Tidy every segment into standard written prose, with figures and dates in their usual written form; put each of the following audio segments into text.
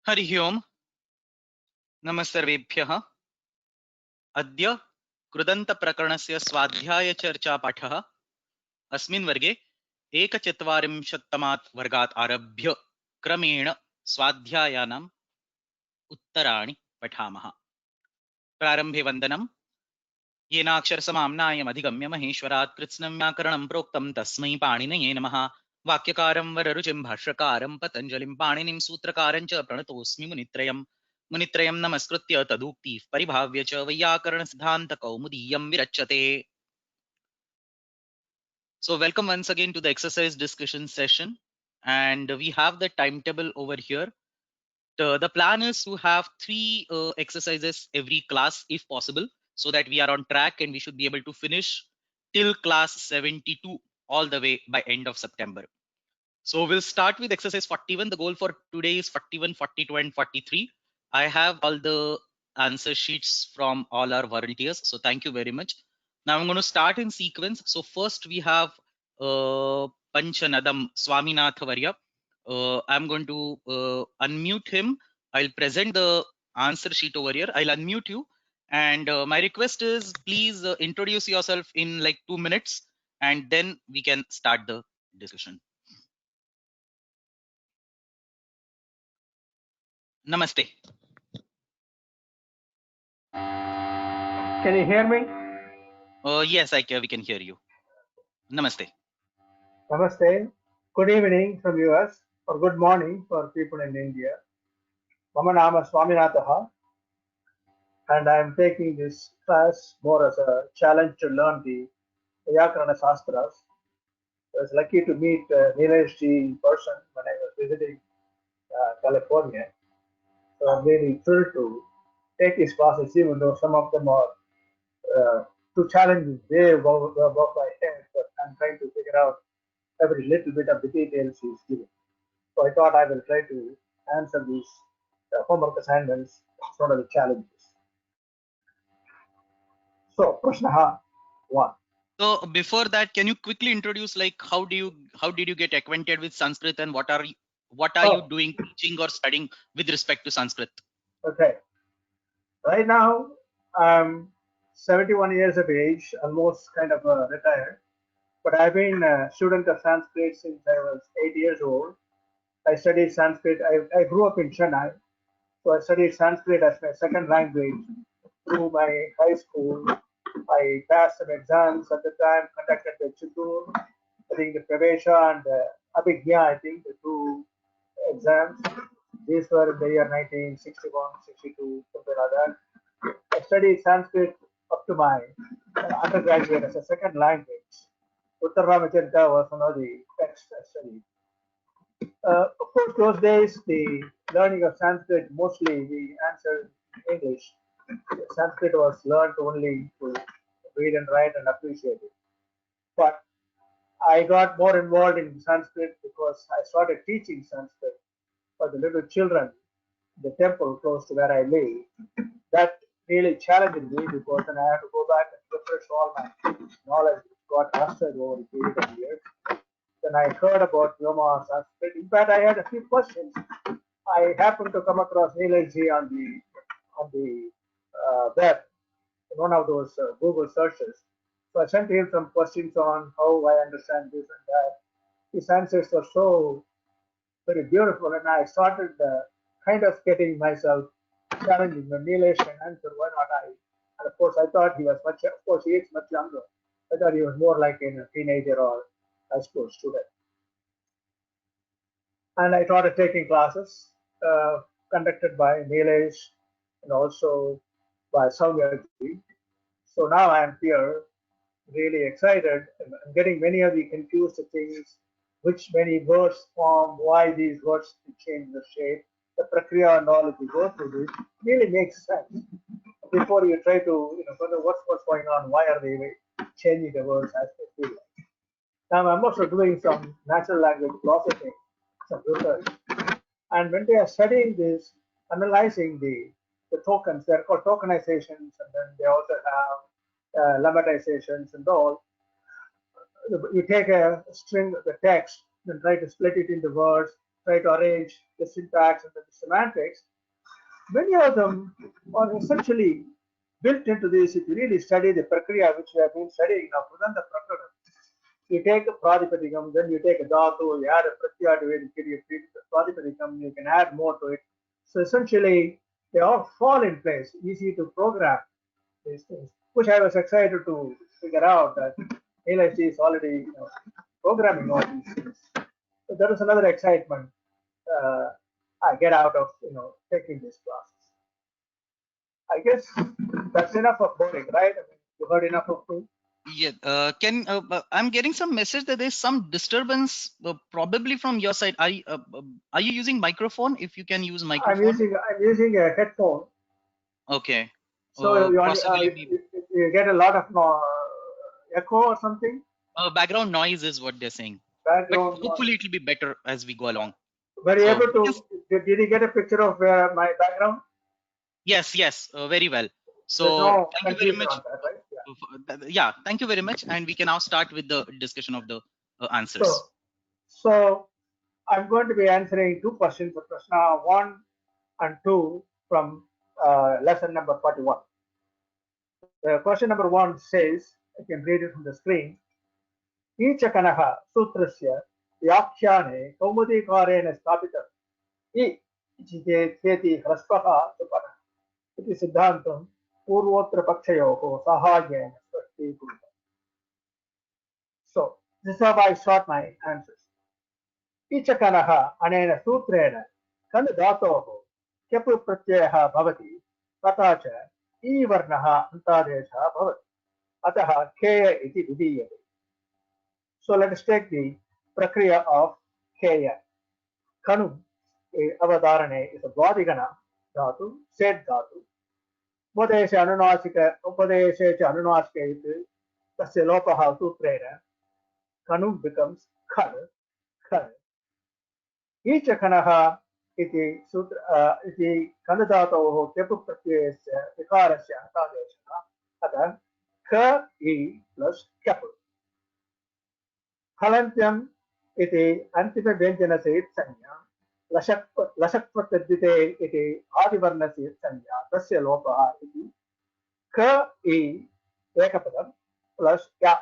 हरिः ओम् नमस्सर्वेभ्यः। अद्य कृदन्तप्रकरणस्य स्वाध्यायचर्चापाठः। अस्मिन् वर्गे एकचत्वारिंशत्तमात् वर्गात् आरभ्य क्रमेण स्वाध्यायानाम् उत्तराणि पठामः। प्रारम्भे वन्दनम्। येनाक्षरसमाम्नायमधिगम्य महेश्वरात् कृत्स्नं व्याकरणं प्रोक्तं तस्मै पाणिनये नमः। वाक्यकारं वररुचिं भाष्यकारं पतञ्जलिं पाणिनिं सूत्रकारं च प्रणतोऽस्मि मुनित्रयं नमस्कृत्य तदुक्तिः परिभाव्य च वैयाकरणसिद्धान्तकौमुदीयं विरच्यते. So welcome once again to the exercise discussion session, and we have the timetable over here. The plan is to have three exercises every class if possible, so that we are on track and we should be able to finish till class 72 all the way by end of September. So we'll start with exercise 41. The goal for today is 41, 42 and 43. I have all the answer sheets from all our volunteers, so thank you very much. Now I'm going to start in sequence. So first we have Panchanadam Swaminathavarya. I'm going to unmute him. I'll present the answer sheet over here. I'll unmute you. And my request is please introduce yourself in like 2 minutes, and then we can start the discussion. Namaste. Can you hear me? Yes, we can hear you. Namaste. Namaste. Good evening from US or good morning for people in India. Mama Nama Swaminatha, and I am taking this class more as a challenge to learn the Vyakarana Shastras. I was lucky to meet Neeraj ji in person when I was visiting California. So I'm really thrilled to take his classes, even though some of them are too challenging, way above my head. But I'm trying to figure out every little bit of the details he's giving. So I thought I will try to answer these homework assignments, sort of the challenges. So, Prashnaha 1. So before that, can you quickly introduce like how did you get acquainted with Sanskrit, and what are you Oh, doing, teaching or studying with respect to Sanskrit? okay. Right now, I'm 71 years of age, almost kind of retired. But I've been a student of Sanskrit since I was 8 years old. I studied Sanskrit. I grew up in Chennai, so I studied Sanskrit as my second language through my high school. I passed some exams at the time conducted by Chittoor. I think the Pravesha and Abhigya, I think the two exams. These were in the year 1961, 62, something like that. I studied Sanskrit up to my undergraduate as a second language. Uttar Ramacharita was one of the texts I studied. Of course, those days the learning of Sanskrit mostly we answered in English. Sanskrit was learned only to read and write and appreciate it. But I got more involved in Sanskrit because I started teaching Sanskrit for the little children in the temple close to where I live. That really challenged me because then I had to go back and refresh all my knowledge which got rusted over a period of years. Then I heard about Vyoma Sanskrit. In fact, I had a few questions. I happened to come across Neelaj on the web in one of those Google searches. So I sent him some questions on how I understand this and that. His answers were so very beautiful, and I started kind of getting myself challenging. When Neelaj can answer, why not I? And of course, I thought he was much. Of course, he is much younger. I thought he was more like a teenager or high school student. And I started taking classes conducted by Neelaj and also by Saumyaji. So now I'm here, really excited. I'm getting many of the confused things, which many words form, why these words change the shape, the prakriya and all. If you go through this, really makes sense. Before you try to, wonder what's going on, why are they changing the words as they feel. Now I'm also doing some natural language processing, some research. And when they are studying this, analyzing the tokens, they're called tokenizations, and then they also have lematizations and all. You take a string, the text, then try to split it into words, try to arrange the syntax and the semantics, many of them are essentially built into this. If you really study the prakriya, which we have been studying now, Prudhanta Prakara, you take a Pradipadikam, then you take a Dhatu, you add a Pratyaya to it, you treat the Pradipadikam, you can add more to it. So essentially, they all fall in place, easy to program these things, which I was excited to figure out that LIC is already programming all these things. So that is another excitement uh, I get out of taking these classes. I guess that's enough of boring, right? I mean, you heard enough of me. Yeah, I'm getting some message that there's some disturbance, probably from your side. Are you using microphone? If you can use microphone. I'm using a headphone, Okay. so Possibly be you get a lot of echo or something. background noise is what they're saying, but Background hopefully noise. it will be better as we go along. Were you So able to? Did you get a picture of my background? yes, very well. There's So no thank you very confusion much. on that, right? Yeah. Yeah, thank you very much, and we can now start with the discussion of the answers. So, so I'm going to be answering two questions, Prashna 1 and 2 from lesson number 41. Question number 1 says, I can read it from the screen. ईचकनः सूत्रस्य व्याख्याने कौमुदीकारेण स्थापितम् इ इति चेति ह्रस्वः सुपरः इति सिद्धान्तं पूर्वोत्तरपक्षयोः साहाय्येन स्पष्टीकृतम्. So this is how I sort my answers. ईचकनः अनेन सूत्रेण कन् धातोः क्यप् प्रत्ययः भवति तथा च ई वर्णः अन्तादेशः भवति अतः खेय इति विधीयते. So let us take the prakriya of Keya. Kanu avadarane is a Bodhigana dhatu, said dhatu. Upadesha anunasika iti tasya lopaha sutrena. Kanu becomes khar, khar. Echa kanaha iti sutra iti kanadhatoho kepu pratyayasya vikarasya atadeshana. Atha ka e plus kepu. हलन्त्यम् इति अन्तिमव्यञ्जनस्य संज्ञा लशक्त्वतद्धिते इति आदिवर्णस्य संज्ञा तस्य लोपः इति क इ एकपदं प्लस् या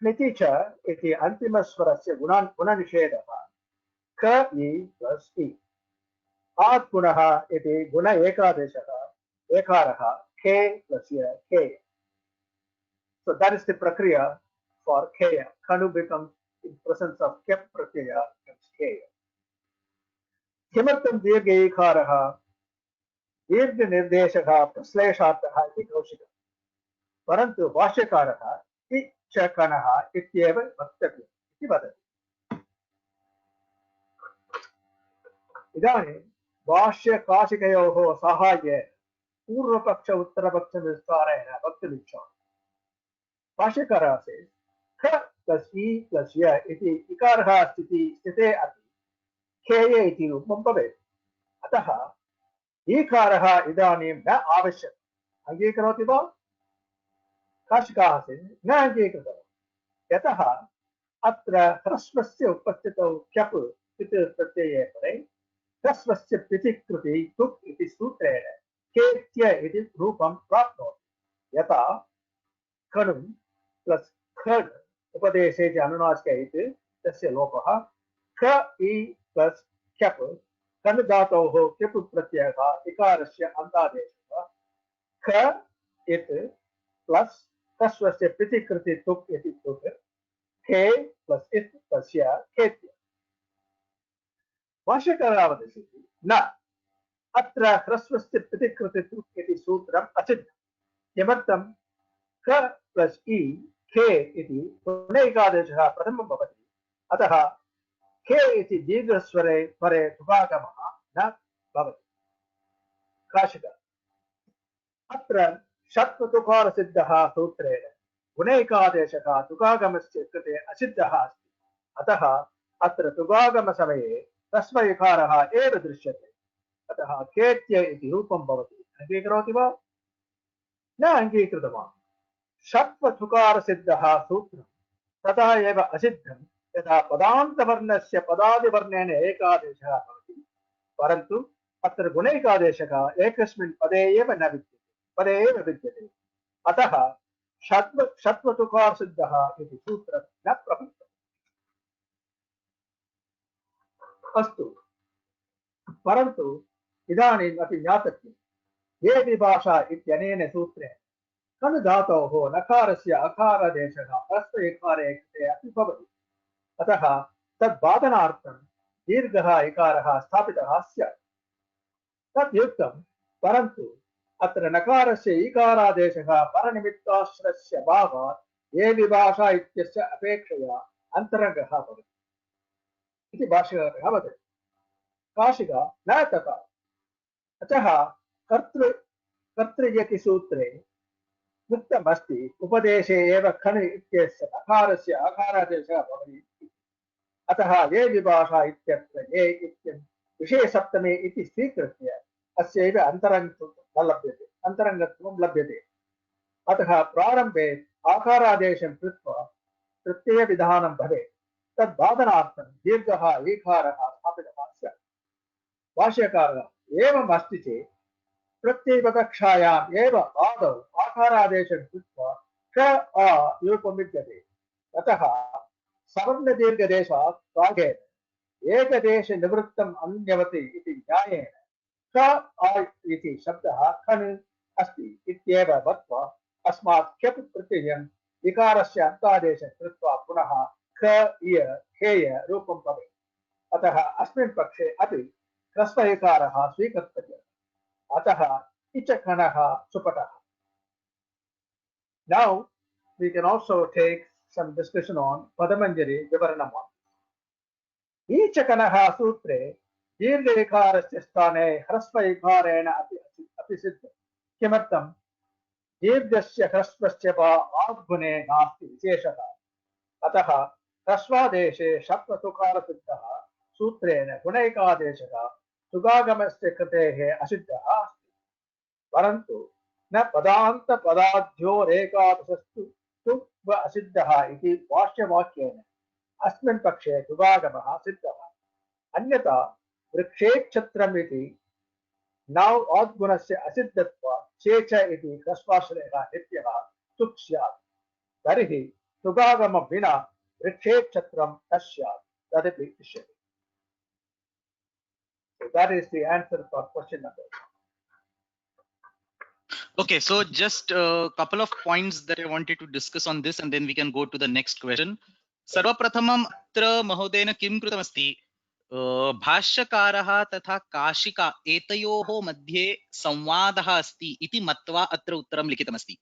क्निति च इति अन्तिमस्वरस्य गुणनिषेधः क इ प्लस् इ आत्पुनः इति गुण एकादेशः एकारः के प्लस्य के. So that is the prakriya for Keya. Kanu becomes in presence of Kep pratyaya becomes Keya. किमर्थं दीर्घैकारः दीर्घनिर्देशः प्रश्लेषार्थः इति कौशिकम्. परन्तु भाष्यकारः इच्छकणः इत्येव वक्तव्यम् इति वदति. इदानीं भाष्यकाशिकयोः साहाय्येन पूर्वपक्ष उत्तरपक्षविस्तारेण वक्तुमिच्छामि. भाष्यकारः says ख प्लस् इ प्लस् य इति इकारः स्थिते अपि खेय इति रूपं भवेत्. अतः ईकारः इदानीं न आवश्यकम्. अङ्गीकरोति वा? काशिकाः न अङ्गीकृतवान्. यतः अत्र ह्रस्वस्य उपस्थितौ क्यप् इति प्रत्यये परे ह्रस्वस्य प्रतिकृति तुक् इति सूत्रेण केत्य इति रूपं प्राप्नोति. यथा खनु प्लस् खड् उपदेशे च अनुनासिक इति तस्य लोपः ख इ प्लस् क्यप् कन् धातोः क्यप् प्रत्ययः इकारस्य अन्तादेशः ख इत् प्लस् ह्रस्वस्य प्रतिकृति तुक् इति तुक् खे प्लस् इत् तस्य खेत्य. भाष्यकारः वदति न अत्र ह्रस्वस्य प्रतिकृति तुक् इति सूत्रम् असिद्धम्. किमर्थं? ख प्लस् इ खे इति पुनैकादेशः प्रथमं भवति. अतः खे इति दीर्घस्वरे परे तुगागमः न भवति. काशिका अत्र षट्पतुकारसिद्धः सूत्रेण गुणैकादेशः तुगागमस्य कृते असिद्धः अस्ति. अतः अत्र तुगागमसमये तस्मैकारः एव दृश्यते. अतः खेत्य इति रूपं भवति. अङ्गीकरोति वा? न अङ्गीकृतवान्. षट्पथुकारसिद्धः सूत्रं तथा एव असिद्धं यदा पदान्तवर्णस्य पदादिवर्णेन एकादेशः भवति, परन्तु अत्र गुणैकादेशः एकस्मिन् पदे एव न विद्यते, पदे एव विद्यते। अतः षत्वतुकारसिद्धः इति सूत्रं न प्रपञ्चम्। अस्तु, परन्तु इदानीम् अपि ज्ञातव्यं ये विभाषा इत्यनेन सूत्रेण खलु धातोः नकारस्य अकारादेशः ह्रस्वइकारे कृते अपि भवति। अतः तद्बाधनार्थं दीर्घः इकारः स्थापितः स्यात्। तद् युक्तं, परन्तु अत्र नकारस्य ईकारादेशः परनिमित्ताश्रस्य भावात् ये विभाषा इत्यस्य अपेक्षया अन्तरङ्गः भवति इति भाष्यकारः वदति। काशिका न तथा। अतः कर्तृयति सूत्रे उक्तमस्ति उपदेशे एव खण् इत्यस्य नकारस्य अकारादेशः भवति। अतः ये विभाषा इत्यत्र ये इत्यं विषयसप्तमी इति स्वीकृत्य अस्यैव अन्तरङ्गत्वं लभ्यते। अतः प्रारम्भे आकारादेशं कृत्वा प्रत्ययविधानं भवेत्। तद्बाधनार्थं दीर्घः ईकारः स्थापितः स्यात्। भाष्यकारः एवम् अस्ति चेत् प्रत्ययविवक्षायाम् एव आदौ आकारादेशं कृत्वा क आ रूपं विद्यते। अतः सवर्णदीर्घदेशात् प्रागेण एकदेशनिवृत्तम् अन्यवति इति न्यायेन क आ इति शब्दः खण् अस्ति इत्येव मत्वा अस्मात् क्यप् प्रत्ययम् इकारस्य अन्तादेशं कृत्वा पुनः ख इय हेय रूपं भवेत्। अतः अस्मिन् पक्षे अपि ह्रस्व इकारः स्वीकर्तव्यः। अतः etch खणः सुपटः. Now we can also take some discussion on Padamanjari Vivaranam. ईचकनः सूत्रे दीर्घइकारस्य स्थाने ह्रस्वइकारेण अपि सिद्धम्। किमर्थं? दीर्घस्य ह्रस्वस्य वा आद्गुणे नास्ति विशेषः। अतः ह्रस्वादेशे षत्वतुकारसिद्धः सूत्रेण गुणैकादेशः सुगागमस्य कृतेः असिद्धः अस्ति। परन्तु न पदान्तपदाद्योरेकादशस्तु तुक् असिद्धः इति भाष्यवाक्येन अस्मिन् पक्षे तुगागमः सिद्धः। अन्यथा वृक्षेक्षत्रम् इति नौ आद्गुणस्य असिद्धत्वात् चेच इति ह्रस्वाश्रयः नित्यः तुक् स्यात्। तर्हि तुगागमं विना वृक्षेक्षत्रं न स्यात्, तदपि इष्यते. So that is the answer for question number 1. Okay, so just a couple of points that I wanted to discuss on this, and then we can go to the next question. सर्वप्रथमम् अत्र महोदयेन किं कृतमस्ति, भाष्यकारः तथा काशिका एतयोः मध्ये संवादः अस्ति इति मत्वा अत्र उत्तरं लिखितमस्ति.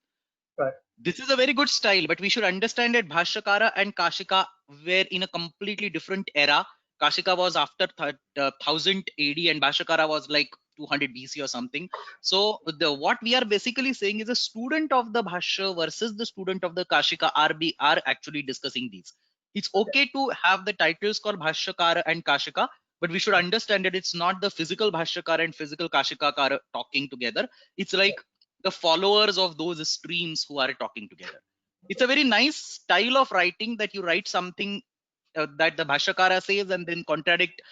This is a very good style, but we should understand that Bhashyakara and Kashika were in a completely different era. Kashika was after 1000 AD and Bhashyakara was like 200 BC or something. So what we are basically saying is a student of the Bhashya versus the student of the Kashika are actually discussing these. It's okay to have the titles called Bhashyakara and Kashika, but we should understand that it's not the physical Bhashyakara and physical Kashikakara talking together. It's like the followers of those streams who are talking together. It's a very nice style of writing that you write something that the Bhashyakara says and then contradict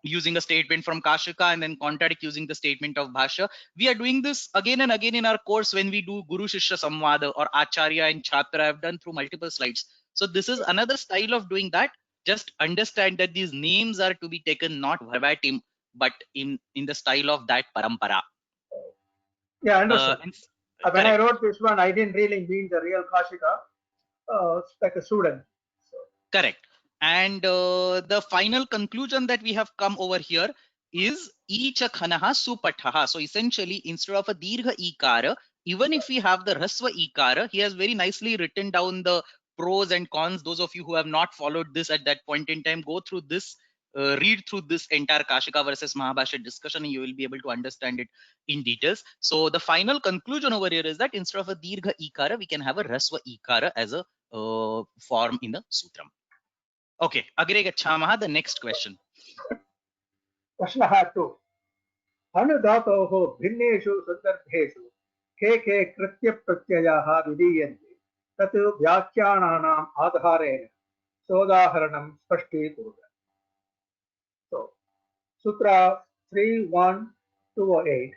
using a statement from Kashika and then contradict using the statement of Bhashya. We are doing this again and again in our course when we do Guru Shishya Samvada or Acharya and Chhatra. I've done through multiple slides. So this is another style of doing that. Just understand that these names are to be taken not verbatim, but in the style of that parampara. Yeah, I understand. When I wrote this one, I didn't really mean the real Kashika. It's like a student. So. Correct. And the final conclusion that we have come over here is Icha khanaha supathaha. So essentially, instead of a dirgha ikara, even if we have the rasva ikara, he has very nicely written down the pros and cons. Those of you who have not followed this at that point in time, go through this. Read through this entire Kashika versus Mahabhashya discussion and you will be able to understand it in details. So the final conclusion over here is that instead of a dirgha ikara, we can have a rasva ikara as a form in the sutram. Okay, agre gacchamaha. The next question. Prashnaha 2. Anudhatoho bhinneshu sandarbheshu ke kritya pratyayaha vidiyante tatu vyakyananam adharena सोदाहरणं स्पष्टीकुरु. So, Sutra 3.1.208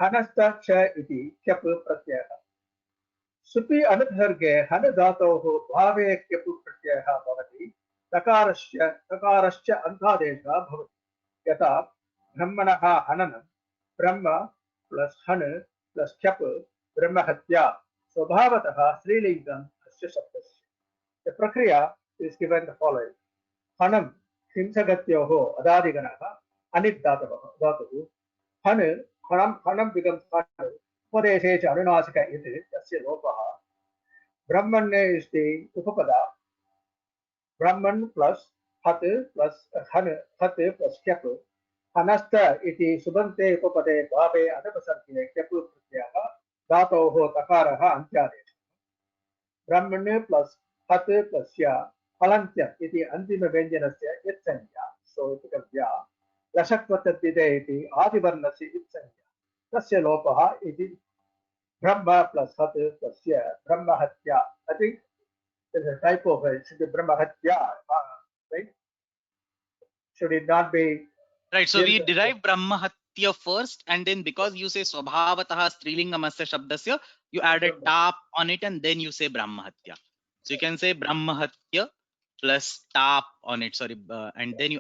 हनस्थ च इति क्यप् प्रत्ययः. सुपि अनुपसर्गे हन धातोः भावे क्यप् प्रत्ययः भवति. तकारश्च अन्तादेशः भवति. यथा ब्रह्मणः हननं ब्रह्म प्लस हन प्लस क्यप् ब्रह्महत्या स्वभावतः स्त्रीलिङ्गम् अस्य शब्दस्य. The प्रक्रिया is given the following. हनं हिंसगत्योः अदादिगणः अनित् धातुः हन हनं becomes हन उपदेशे च अनुनासिक इति तस्य लोपः. ब्रह्मण्य is the उपपदा. ब्रह्मन् प्लस हत् प्लस हन हत् प्लस क्यप् हनस्थ इति सुबन्ते उपपदे भावे अनुपसर्गे क्यप् प्रत्ययः धातोः तकारः अन्त्यादेशः. ब्रह्मण्य प्लस हत् प्लस या फलन्त्यम् इति अन्तिम व्यञ्जनस्य इत्संज्ञा. So it becomes या. लशक्वतद्धिते इति आदिवर्णस्य इत्संज्ञा. तस्य लोपः इति ब्रह्म प्लस हत् प्लस या ब्रह्महत्या. I think there's a typo of it. Should be ब्रह्महत्या, right? Should it not be? Right. So we derive Brahmahatya first, and then because you say Swabhavatah Strilingamasya Shabdasya, you add a tap on it, and then you say Brahmahatya. So you can say Brahmahatya plus tap on it, sorry, and then you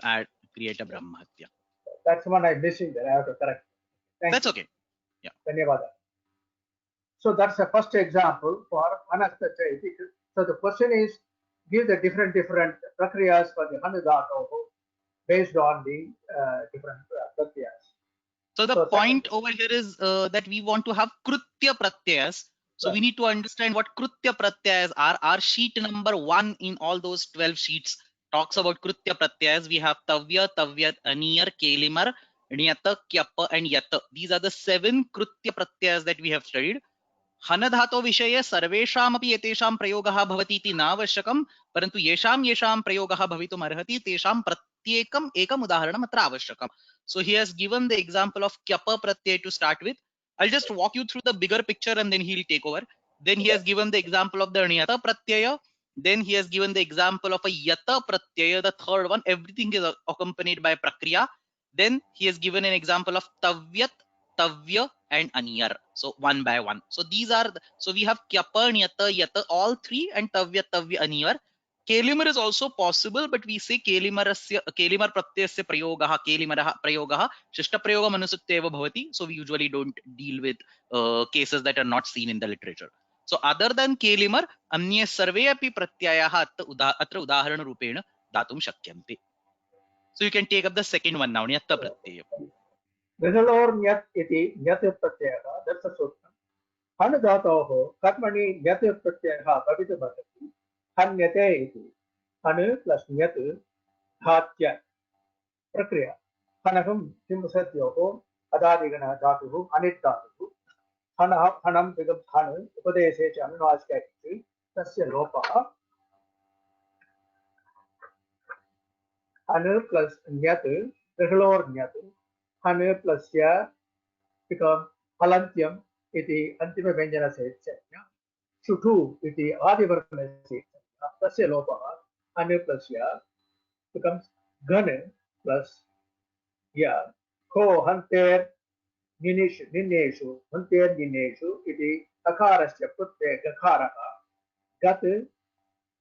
create a Brahmahatya. That's one I'm missing there. I have to correct. That's okay. Yeah. Dhanyavada. So that's the first example for Anastha Chaiti. So the question is, give the different prakriyas for the Hanudhatu based on the different prakriyas. So the point over here is that we want to have Krutya Pratyayas. So right. We need to understand what Krutya Pratyayas are. Our sheet number 1 in all those 12 sheets talks about Krutya Pratyayas. We have Tavya, Tavyat, Aniyar, Kelimar, Niyata, Kyapa and Yata. These are the 7 Krutya Pratyayas that we have studied. हनधातो विषये सर्वेषामपि एतेषां प्रयोगः भवति इति नावश्यकं, परन्तु येषां प्रयोगः भवितुम् अर्हति तेषां प्रत्येकम् एकम् उदाहरणम् अत्र आवश्यकम्. So he has given the example of kyapa pratyay to start with. I'll just walk you through the bigger picture and then he'll take over. Then he has given the example of the niyata pratyaya. Then he has given the example of a yata pratyaya, the third one. Everything is accompanied by prakriya. Then he has given an example of tavyat, tavya and aniyar. So one by one. So these are so we have kyapa, niyata, yata, all three, and tavya, tavya, aniyar. Kelimar is also possible, but we say kelimar pratyasya prayogaha, kelimaraha prayogaha, shishta prayogam anusukteva bhavati. So we usually don't deal with cases that are not seen in the literature. So other than kelimar, अन्ये सर्वे अपि प्रत्ययाः अत्र उदाहरण रूपेण दातुं शक्यन्ते. So you can take up the second one now, nyatta pratyaya. Risalor nyat iti nyat pratyayah. That's a sutra. Han dhatoh karmani nyat pratyayah bhavitu bhavati. Hanyate iti. Han plus nyat dhatya. Prakriya. Hanaham himbasatyoho adadigana dhatuhu anit dhatuhu. Hanam becomes han. Upadeshe cha anunaska iti. Tasya lopaha. Han plus nyat. Risalor nyat. Han plus ya become halantyam iti antima vyanjana sethya. Shutu iti adivartana sethya. Tasya lopaha. Han plus ya becomes gana plus ya. Ko hanter nineshu hanter nineshu iti akarasya pratyaya gakaraha. Gat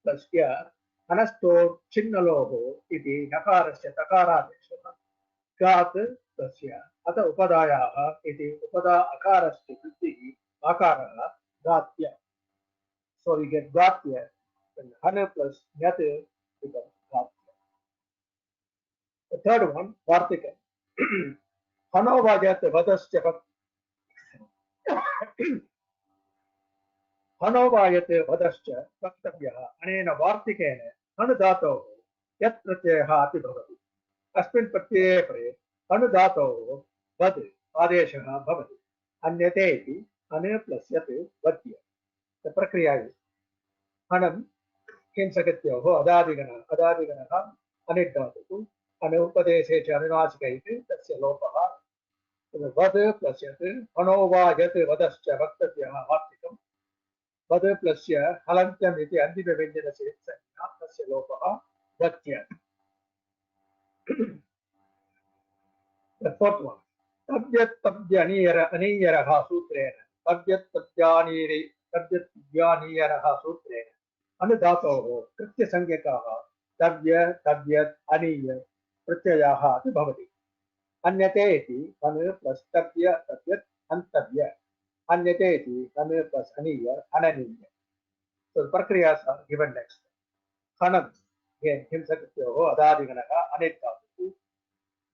plus ya. Anasto chinnaloho iti nakarasya takaradesha. Gat तस्य अत उपदायाः इति उपदा अकारस्य वृत्तिः आकारः गात्य. So we get गात्य. Han plus nyat becomes गात्य. The third one, Vartika. Hanovajat vadasya Hanovajat vadasya vaktavyaha anena vartikena hanudhatoh yat pratyayah api bhavati. Asmin pratyaya pare अनुदातो वद आदेशः भवति. अन्यते इति अने प्लस यत् वद्य. The प्रक्रिया is हनं हिंसकत्योः अदादिगणः अनिट् धातुः अनुपदेशे च अनुनासिक इति तस्य लोपः. वद प्लस यत् हनो वा यत् वदश्च वक्तव्यः वार्तिकम्. वद प्लस हलन्त्यम् इति अन्तिमव्यञ्जनस्य संज्ञा तस्य लोपः. Datya. The fourth one. Tabyat aniyaraha sutrena. Tabyat tabyaniyaraha sutrena. Anudhatoho kritya sangyakaha. Tabya, tabyat, aniya, pratyayaha ati bhavati. Anyate iti anu plus tabya, tabyat, antabya. Anyate iti anu plus aniya, ananiya. So the prakriyas are given next. Khanam. Again, himsakrityoho adadiganaha anitatu.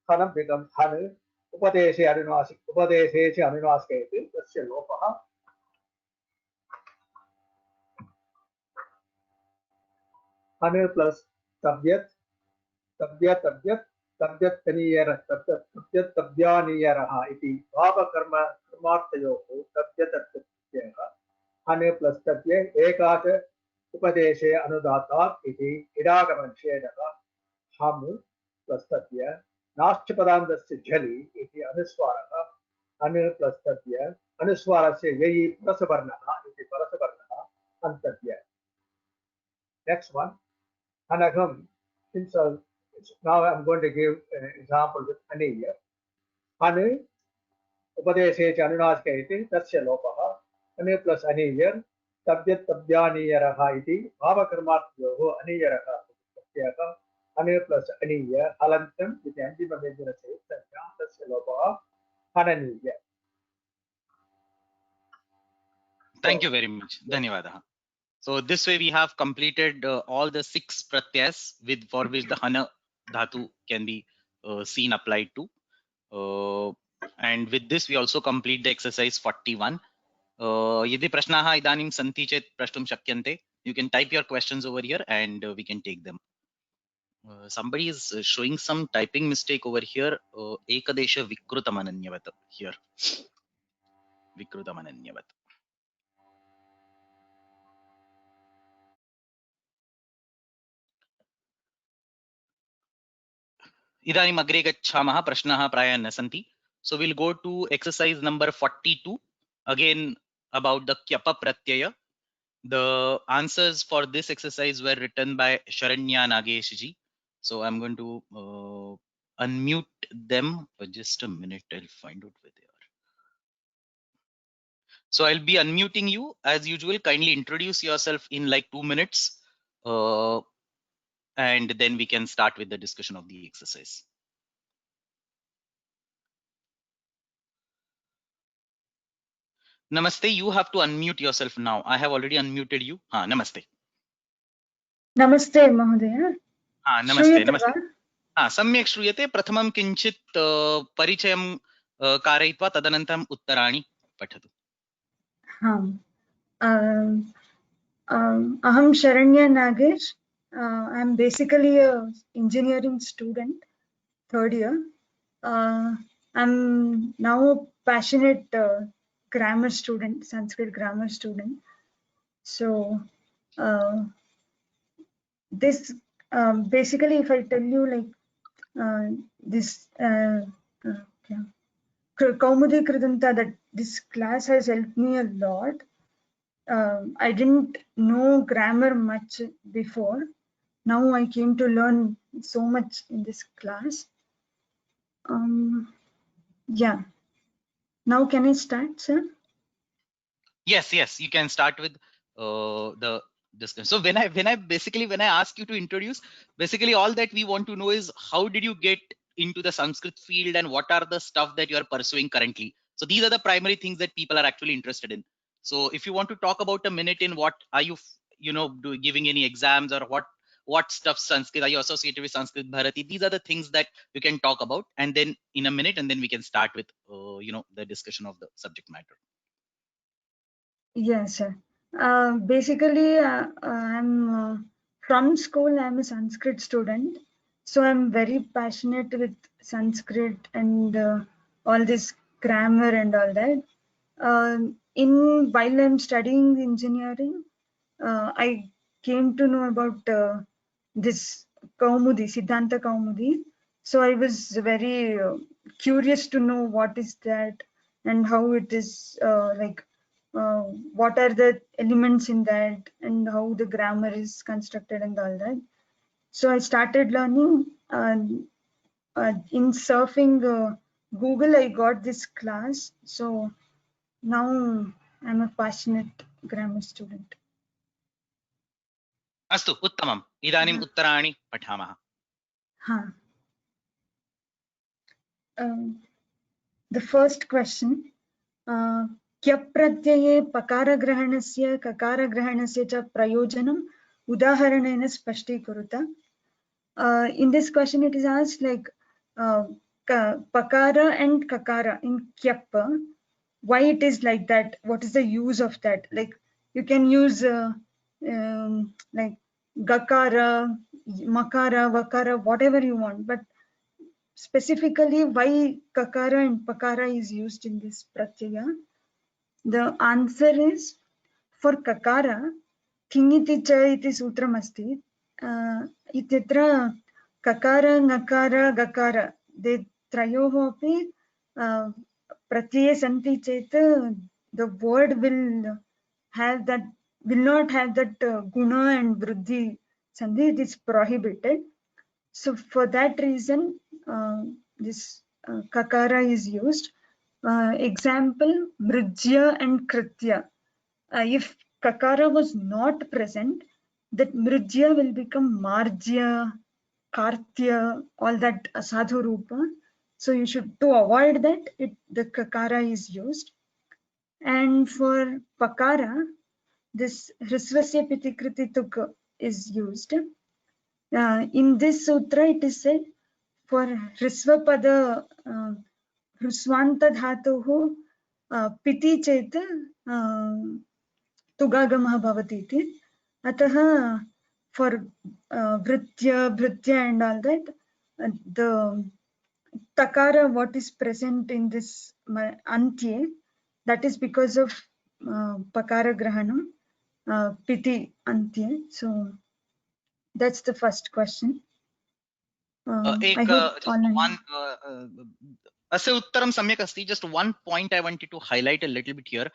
Khanam becomes hanu. Upadeshe anunasikete tasya lopaha. Hanu plus tabyat, tabyat, tabyat tabyaniyaraha iti bhava karmartayoho tabyat tabyatyaha. Hanu plus tabya ekasha upadeshe anudatat iti idagamanshedaka. Hamu plus tabya नाश्च पदान्तस्य झलि इति अनुस्वारः अनु plus तद्य अनुस्वारस्य ययि परसवर्णः इति परसवर्णः अन्तर्य. Next one, Anagam himself. Now I'm going to give an example with Aniya. Anu upadeshe anunaska iti tasya lopaha. Anu plus Aniya tabyat tabyaniyaraha iti bhavakarmartyoho aniyaraha tatyaka. Anu plus aniya halantam with antima medina says tasya lopaha hananiya. Thank you very much. Dhanyavadaha. So this way we have completed all the 6 pratyas with for which the hana dhatu can be seen applied to. And with this we also complete the exercise 41. Yadi prashnaha idanim santi chet prashtum shakyante. You can type your questions over here and we can take them. Somebody is showing some typing mistake over here. Ekadesha Vikrutamananyavat here. Vikrutamananyavat. Idanim agre gacchamaha prashnaha praya na santi. So we'll go to exercise number 42. Again about the kyapa pratyaya. The answers for this exercise were written by Sharanya Nageshji. So I'm going to unmute them for just a minute. I'll find out where they are. So I'll be unmuting you as usual. Kindly introduce yourself in like 2 minutes. And then we can start with the discussion of the exercise. Namaste. You have to unmute yourself now. I have already unmuted you. Namaste. Namaste, Mahodaya. Namaste. Namaste. सम्यक् श्रूयते. प्रथमं किञ्चित् परिचयं कारयित्वा तदनन्तरम् उत्तराणि पठतु. अहं Sharanya Nagesh. I'm basically a engineering student, third year. I'm now a passionate grammar student, Sanskrit grammar student. So this basically, if I tell you like this Kaumudi Kridanta, that this class has helped me a lot. I didn't know grammar much before. Now I came to learn so much in this class. Yeah. Now can I start, sir? Yes, you can start with the discussion. So when I ask you to introduce, basically all that we want to know is how did you get into the Sanskrit field and what are the stuff that you are pursuing currently. So these are the primary things that people are actually interested in. So if you want to talk about a minute in what are you giving any exams or what stuff Sanskrit are you associated with Sanskrit Bharati, these are the things that you can talk about, and then in a minute, and then we can start with the discussion of the subject matter. Yes, sir. Basically, I'm from school. I'm a Sanskrit student, so I'm very passionate with Sanskrit and all this grammar and all that. While I'm studying engineering, I came to know about this Kaumudi, Siddhanta Kaumudi. So I was very curious to know what is that and how it is what are the elements in that and how the grammar is constructed and all that. So I started learning in surfing Google. I got this class. So now I'm a passionate grammar student. अस्तु उत्तमम् इदानीम् उत्तराणि पठामः The first question, क्यप् प्रत्यये पकारग्रहणस्य ककारग्रहणस्य च प्रयोजनम् उदाहरणेन स्पष्टीकुरुत. In this question it is asked like pakara and kakara in kyap, why it is like that, what is the use of that. Like you can use like gakara, makara, vakara, whatever you want, but specifically why kakara and pakara is used in this pratyaya. The answer is for kakara thingiti cha iti sutram asti. Itatra kakara, nakara, gakara, they trayoho api pratyaye santi cheta, the word will have that, will not have that guna and vruddhi sandhi, it is prohibited. So for that reason this kakara is used. Example, mrijya and kritya. If kakara was not present, that mrijya will become marjya, kartya, all that asadhu rupa. So you should, to avoid that, the kakara is used. And for pakara, this hrisvasya pitikriti tuk is used. In this sutra, it is said for hrisvapada hrusvanta dhatuhu piti chet tugagamah bhavati iti. Ataha for bhritya and all that, the takara, what is present in this antye, that is because of pakara grahanam, piti antye. So that's the first question. I hope one अस्य उत्तरं सम्यक् अस्ति. Just one point I wanted to highlight a little bit here.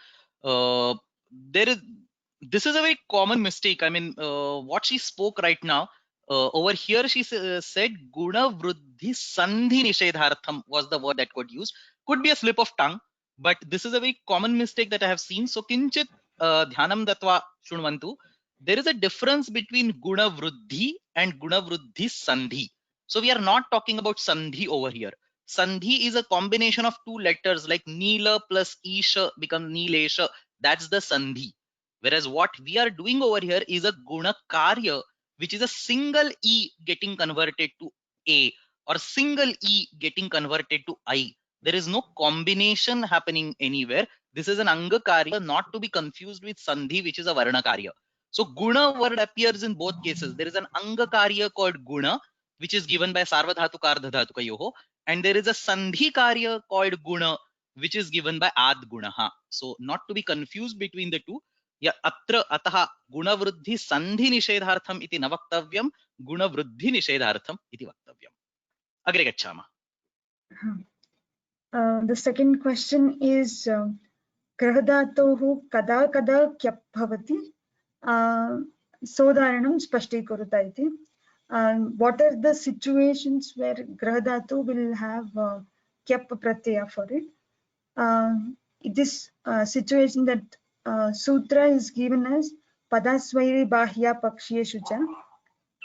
This is a very common mistake. I mean, what she spoke right now, over here she said guna vruddhi sandhi nishedhartham was the word that got used. Could be a slip of tongue, but this is a very common mistake that I have seen. So kinchit dhyanam datva shunvantu. There is a difference between guna vruddhi and guna vruddhi sandhi. So we are not talking about sandhi over here. Sandhi is a combination of two letters, like Neela plus Isha becomes Neelesha. That's the sandhi. Whereas what we are doing over here is a guna karya, which is a single E getting converted to A or single E getting converted to I. There is no combination happening anywhere. This is an anga karya, not to be confused with sandhi, which is a varna karya. So guna word appears in both cases. There is an anga karya called guna, which is given by sarvadhatuka ardhadhatukayoho, and there is a sandhi karya called guna, which is given by ad gunaha. So not to be confused between the two. या अत्र अतः गुणवृद्धि संधि निषेधार्थम इति न वक्तव्यम, गुणवृद्धि निषेधार्थम इति वक्तव्यम. अग्रे गच्छामः. The second question is grahadatohu kada kada kyap bhavati sodaranam spashtikuruta iti. What are the situations where grahadatu will have kyap pratyaya for it? This situation that sutra is given as padasvairi bahya pakshiyeshu cha.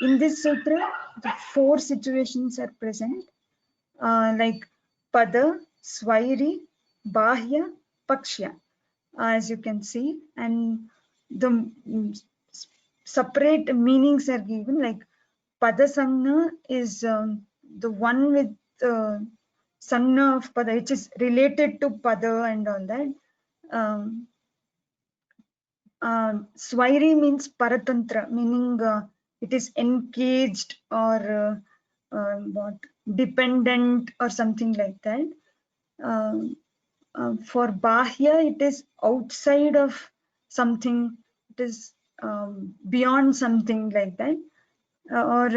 In this sutra, the 4 situations are present, like pada, svairi, bahya, pakshya, as you can see, and the separate meanings are given. Like pada sangna is the one with sangna of pada, which is related to pada and all that. Swairi means paratantra, meaning it is engaged or what, dependent or something like that. For bahya, it is outside of something, it is beyond something like that. Or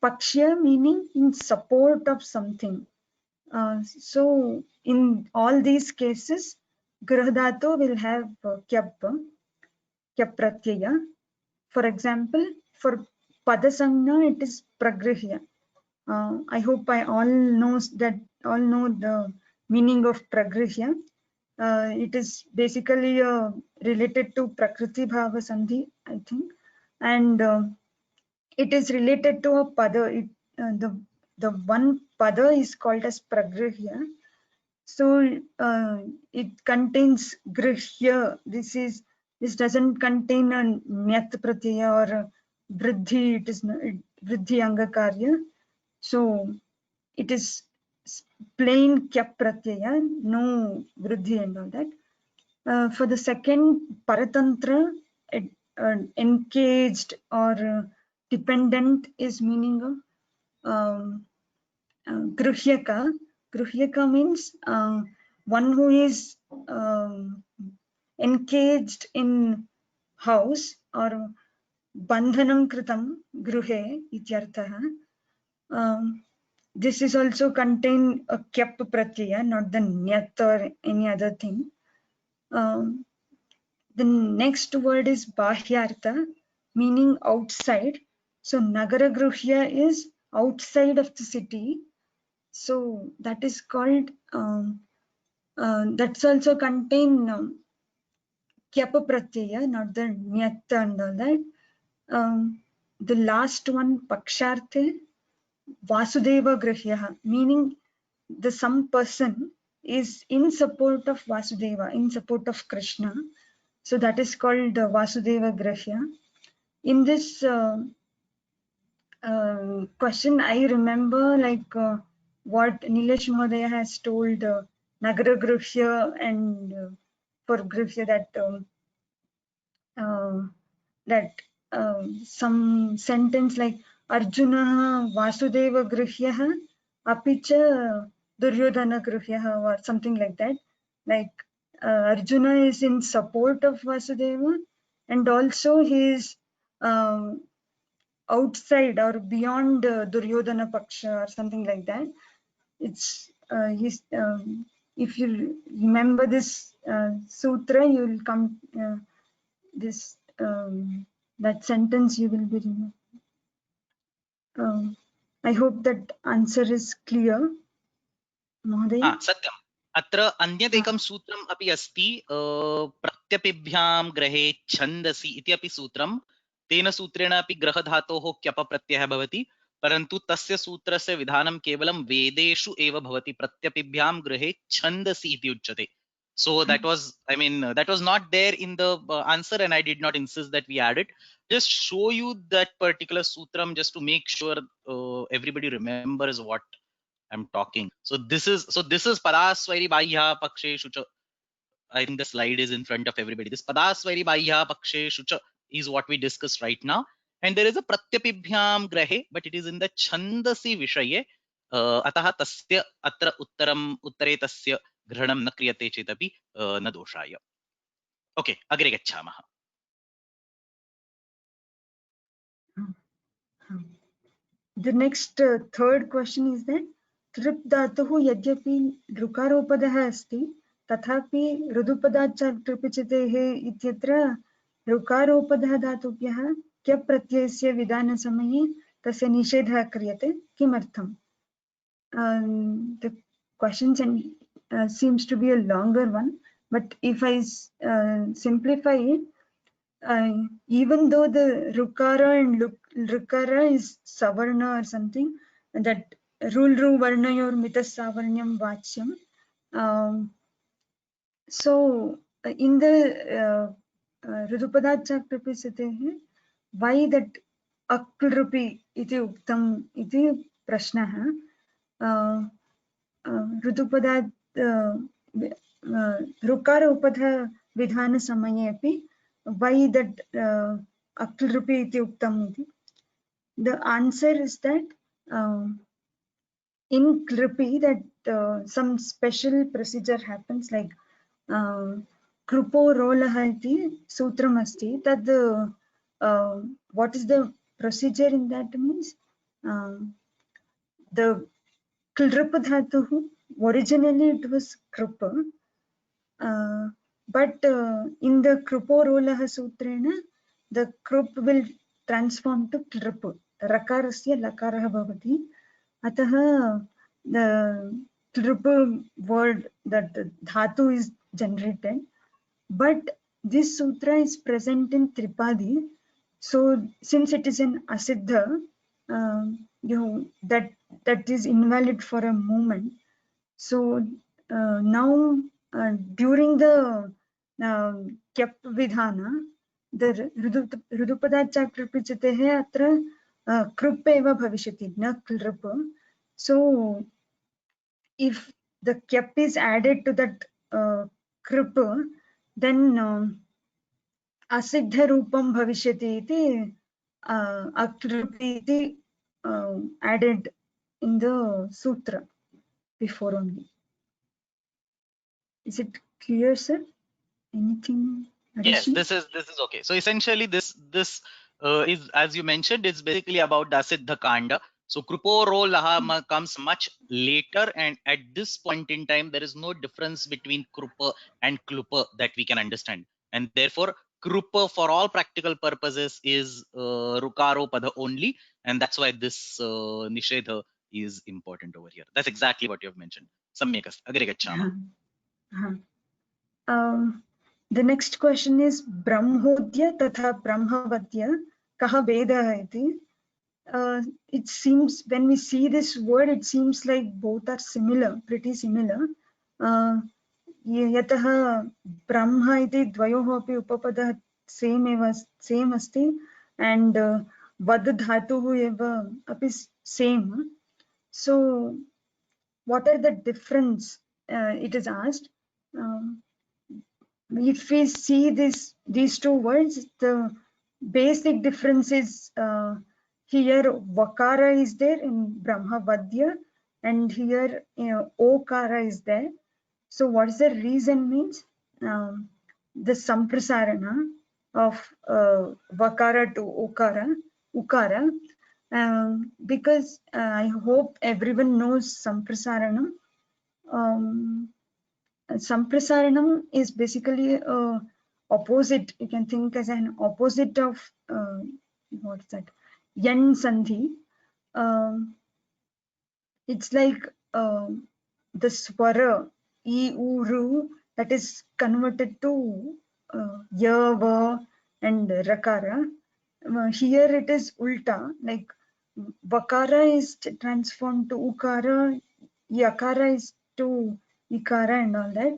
pakshya meaning in support of something. So in all these cases, grahadatu will have kyap pratyaya. For example, for padasangna, it is pragrihya. I hope all know the meaning of pragrihya. It is basically related to prakriti bhava sandhi, I think, and it is related to a pada. The one pada is called as pragrihya. So it contains grihya. This doesn't contain a nyat pratyaya or a vriddhi. It is vriddhi angakarya. So it is plain kyap pratyaya, no vriddhi and all that. For the second paratantra, engaged or dependent is meaning of gruhyaka. Gruhyaka means one who is engaged in house or bandhanam kritam gruhe ityartha. This is also contain a kyap pratyaya, not the nyat or any other thing. The next word is bahyartha, meaning outside. So nagara gruhya is outside of the city. So that is called, that's also contain kyapa pratyaya, not the nyat and all that. The last one, paksharte, vasudeva grahyaha, meaning the some person is in support of Vasudeva, in support of Krishna. So that is called Vasudeva grahya. In this question, I remember like what Nilesh Mahodaya has told Nagara Grihya and for Grihya that some sentence like Arjuna Vasudeva Grihya apicha Duryodhana Grihya or something like that. Like Arjuna is in support of Vasudeva and also he is outside or beyond Duryodhana Paksha or something like that. It's if you remember this sutra, you will come this that sentence you will be remember. I hope that answer is clear, Mahodaya. सत्यम् अत्र अन्यदेकं सूत्रम् अपि अस्ति प्रत्यपिभ्यां ग्रहे छन्दसि इति अपि सूत्रं तेन सूत्रेण अपि ग्रहधातोः क्यप प्रत्ययः भवति परन्तु तस्य सूत्रस्य विधानं केवलं वेदेषु एव भवति प्रत्यपिभ्यां ग्रहे छन्दसि इति उच्यते. So that was not there in the answer and I did not insist that we add it. Just show you that particular sutram just to make sure everybody remembers what I'm talking. So this is padasvairi bahya paksheshu cha. I think the slide is in front of everybody. This padasvairi bahya paksheshu cha is what we discussed right now. And there is a pratyapibhyam grahe, but it is in the chandasi vishaye. Ataha tasya atra uttare tasya grhanam na kriyate chetapi na doshaya. Okay, agre gacchamaha. The next third question is that तृप् धातुः यद्यपि ऋकारोपदः अस्ति तथापि ऋदुपदाच्च कृपिचितेः इत्यत्र ऋकारोपदः धातुभ्यः क्यप् प्रत्ययस्य विधानसमये तस्य निषेधः क्रियते किमर्थम्? The question seems to be a longer one, but if I simplify it, even though the rukara and rukara is savarna or something, that rulru varnayor mitas savarnyam vachyam. So in the Rudupadaccha Kripisate, why that aklrupi iti uktam iti prashnaha. Rudupadat rukara upadha vidhana samaye api why that aklrupi iti uktam iti. The answer is that in kripi that some special procedure happens like krupo rolaha iti sutram asti tad what is the procedure in that means the klrup dhatuh originally it was krupa but in the krupo rolaha sutrena the krup will transform to klrup. रकारस्य लकारः भवति अतः the triple word that dhatu is generated, but this sutra is present in Tripadi. So since it is an asiddha, that is invalid for a moment. So now during the kyap vidhana, the rudupada kripichate atra krup eva bhavishati na klrup. So if the kyap is added to that krup, then asiddha rupam bhavishyati iti akrupi iti added in the sutra before only. Is it clear, sir? Anything Yes, additional? this is okay. So essentially, this is, as you mentioned, it's basically about the Siddha Kanda. So Krupo Ro Laha comes much later, and at this point in time, there is no difference between Krupa and Klupa that we can understand, and therefore Krupa, for all practical purposes, is Rukaro Pada only, and that's why this Nishedha is important over here. That's exactly what you have mentioned. Samyakas Agre Gacchama. The next question is Brahmodya tatha Brahmavadya kaha Vedah iti. It seems when we see this word, it seems like both are similar, pretty similar. Yataha Brahma iti dvayoh api upapadah same asti, and Vad dhatuhu eva api same. So what are the difference? It is asked. If we see these two words, the basic difference is here Vakara is there in Brahmavadya, and here Okara is there. So what is the reason means? The Samprasarana of Vakara to Ukara, because I hope everyone knows Samprasaranam. Samprasaranam is basically opposite. You can think as an opposite of what's that? Yan Sandhi. It's like the swara e uru that is converted to ya va and rakara. Here it is ulta, like vakara is transformed to ukara, yakara is to ikara and all that.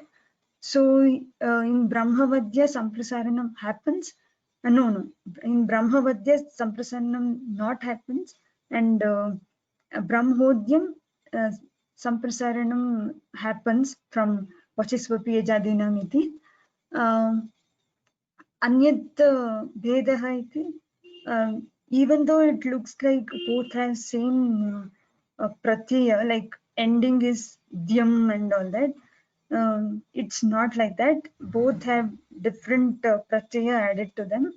So in Brahmavadya Samprasaranam happens. No. In Brahmavadya Samprasaranam not happens, and Brahmodyam Samprasaranam happens from Vachisvapi Ejadinam iti. Anyat Vedaha iti. Even though it looks like both have same pratyaya, like ending is dyam and all that, it's not like that. Both have different pratyaya added to them.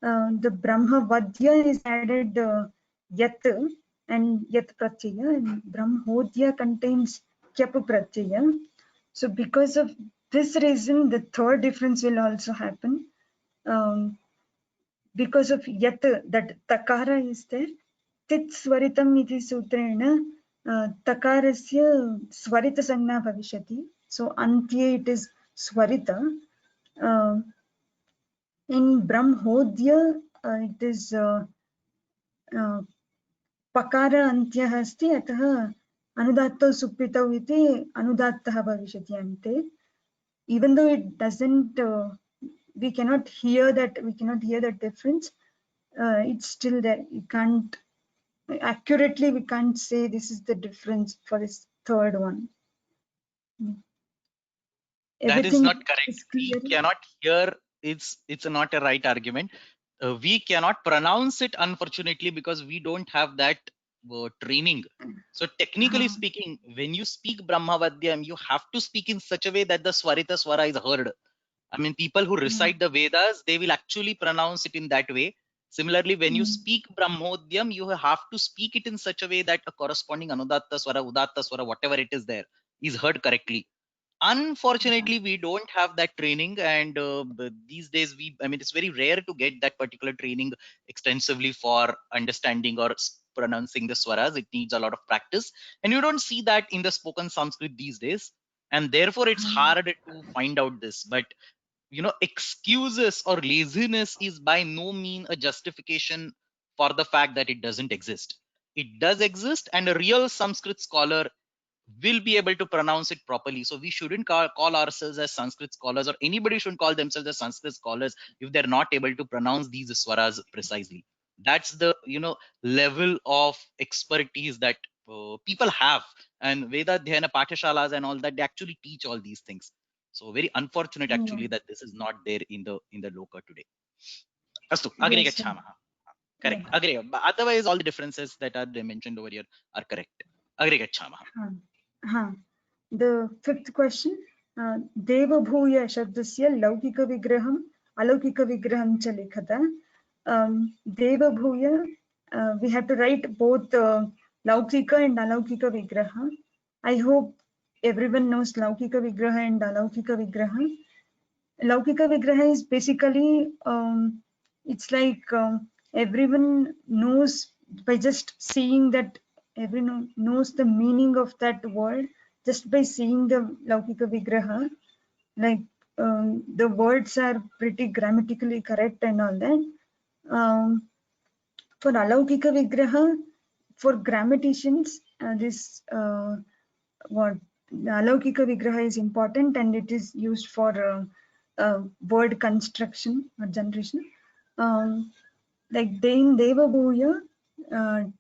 The Brahmavadya is added yat and yat pratyaya, and Brahmodya contains kyap pratyaya. So because of this reason, the third difference will also happen. Because of yat, that takara is there, tit swaritam iti sutrena takarasya swarita sanna bhavishyati. So antye it is swarita. In Brahmodya it is pakara antyah asti, atah anudattau suppitau iti anudattah bhavishyati ante. Even though it doesn't, we cannot hear that difference. It's still there. You can't accurately, we can't say this is the difference for this third one. That is not correct. Is clear? We cannot hear. It's not a right argument. We cannot pronounce it, unfortunately, because we don't have that training. So technically speaking, when you speak Brahmavadyam, you have to speak in such a way that the Swarita Swara is heard. I mean, people who recite the Vedas, they will actually pronounce it in that way. Similarly, when you speak Brahmodyam, you have to speak it in such a way that a corresponding Anudatta Swara, Udatta Swara, whatever it is there, is heard correctly. Unfortunately, we don't have that training, and these days it's very rare to get that particular training extensively for understanding or pronouncing the swaras. It needs a lot of practice, and you don't see that in the spoken Sanskrit these days, and therefore it's hard to find out this. But excuses or laziness is by no means a justification for the fact that it doesn't exist. It does exist, and a real Sanskrit scholar will be able to pronounce it properly. So we shouldn't call ourselves as Sanskrit scholars, or anybody shouldn't call themselves as Sanskrit scholars if they're not able to pronounce these swaras precisely. That's the level of expertise that people have, and Veda Dhyana Pathashalas and all that, they actually teach all these things. So very unfortunate actually that this is not there in the Loka today. Astu, agre Yes, sir. gachhamah. Correct. Agree. But otherwise, all the differences that are mentioned over here are correct. Agree gachhamah. The fifth question, Devabhuya Shabdasya Laukika Vigraham, Alaukika Vigraham cha likhata. Devabhuya, we have to write both Laukika and Alaukika Vigraha. I hope everyone knows Laukika Vigraha and Alaukika Vigraha. Laukika Vigraha is basically, it's like everyone knows by just seeing that, everyone knows the meaning of that word just by seeing the Laukika Vigraha. Like the words are pretty grammatically correct and all that. For Alaukika Vigraha, for grammaticians, this what Alaukika Vigraha is important, and it is used for word construction or generation. Like in Devabhuya,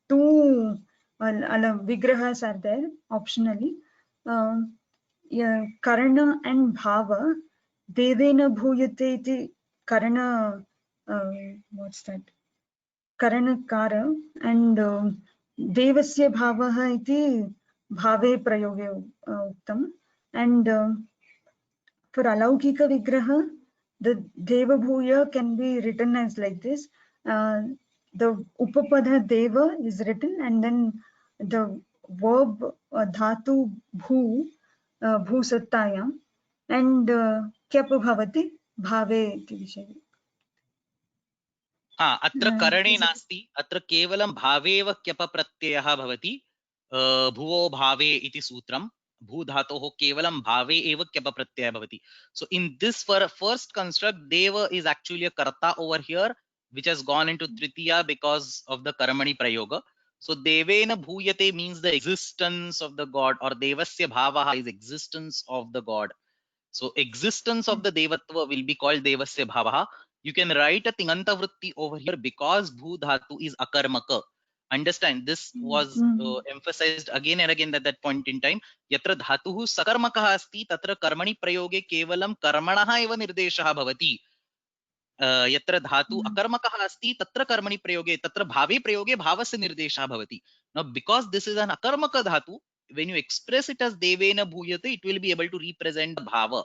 two Vigrahas are there optionally. Yeah, Karana and Bhava. Devena Bhuyate iti Karana, what's that? Karana Kara, and Devasya Bhavaha iti Bhave Prayoge Uktam. And for Alaukika Vigraha, the Devabhuya can be written as like this. The Upapada Deva is written, and then the verb Dhatu Bhu, Bhusattayam, and Kyap Bhavati Bhave iti Vishaya. अत्र करणे नास्ति, अत्र केवलं भावे एव क्यप प्रत्ययः भवति. भुवो भावे इति सूत्रम्. भू धातोः केवलं भावे एव क्यप प्रत्ययः भवति. So in this first construct, Deva is actually a karta over here, which has gone into Tritiya because of the Karamani Prayoga. So Devena Bhuyate means the existence of the god, or Devasya Bhavaha is existence of the god. So existence of the Devatva will be called Devasya Bhavaha. You can write a Tinganta Vritti over here because Bhu Dhatu is Akarmaka. Understand, this was emphasized again and again at that point in time. Yatra Dhatuhu Sakarmakaha asti tatra Karmani Prayoge kevalam Karmanaha eva nirdeshaha bhavati. Yatra Dhatu Akarmakaha asti tatra Karmani Prayoge tatra Bhave Prayoge Bhavasya nirdeshaha bhavati. Now, because this is an Akarmaka Dhatu, when you express it as Devena Bhuyate, it will be able to represent the Bhava.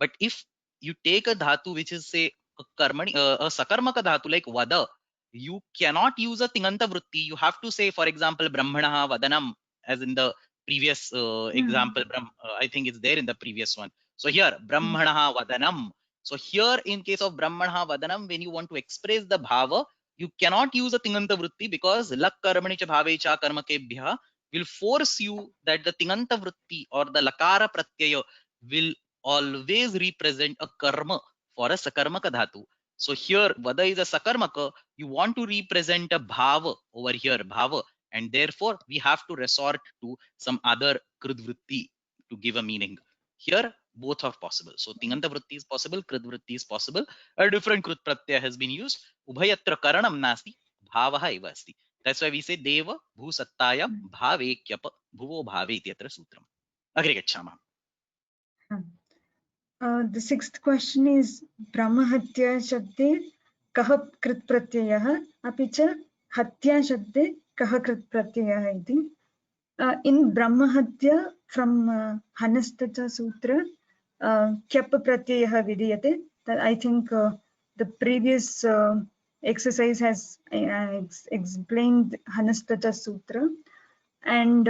But if you take a Dhatu which is, say, a Sakarmaka Dhatu like Vada, you cannot use a Tinganta Vritti. You have to say, for example, Brahmanaha Vadanam, as in the previous example. I think it's there in the previous one. So here, Brahmanaha Vadanam. So here, in case of Brahmanaha Vadanam, when you want to express the Bhava, you cannot use a Tinganta Vritti because Lak Karmani cha Bhave cha Karmakebhya will force you that the Tinganta Vritti or the Lakara Pratyaya will always represent a karma for a Sakarmaka Dhatu. So here, Vada is a Sakarmaka, you want to represent a Bhava over here, Bhava, and therefore we have to resort to some other Krid Vritti to give a meaning. Here, both are possible. So Tinganta Vritti is possible, Krid Vritti is possible. A different Krit Pratyaya has been used. Ubhayatra Karanam Nasti, Bhavaha eva asti. That's why we say Deva Bhu Sattaya Bhave Kyapa Bhuvo Bhave Ityatra Sutram. Agre gachhamah. The sixth question is Brahmahatya Shabde Kaha Krit Pratyayah Api cha Hatya Shabde Kaha Krit Pratyayah iti. In Brahmahatya from Hanastacha Sutra, Kyap Pratyayah Vidiyate. I think the previous exercise has explained Hanastacha Sutra, and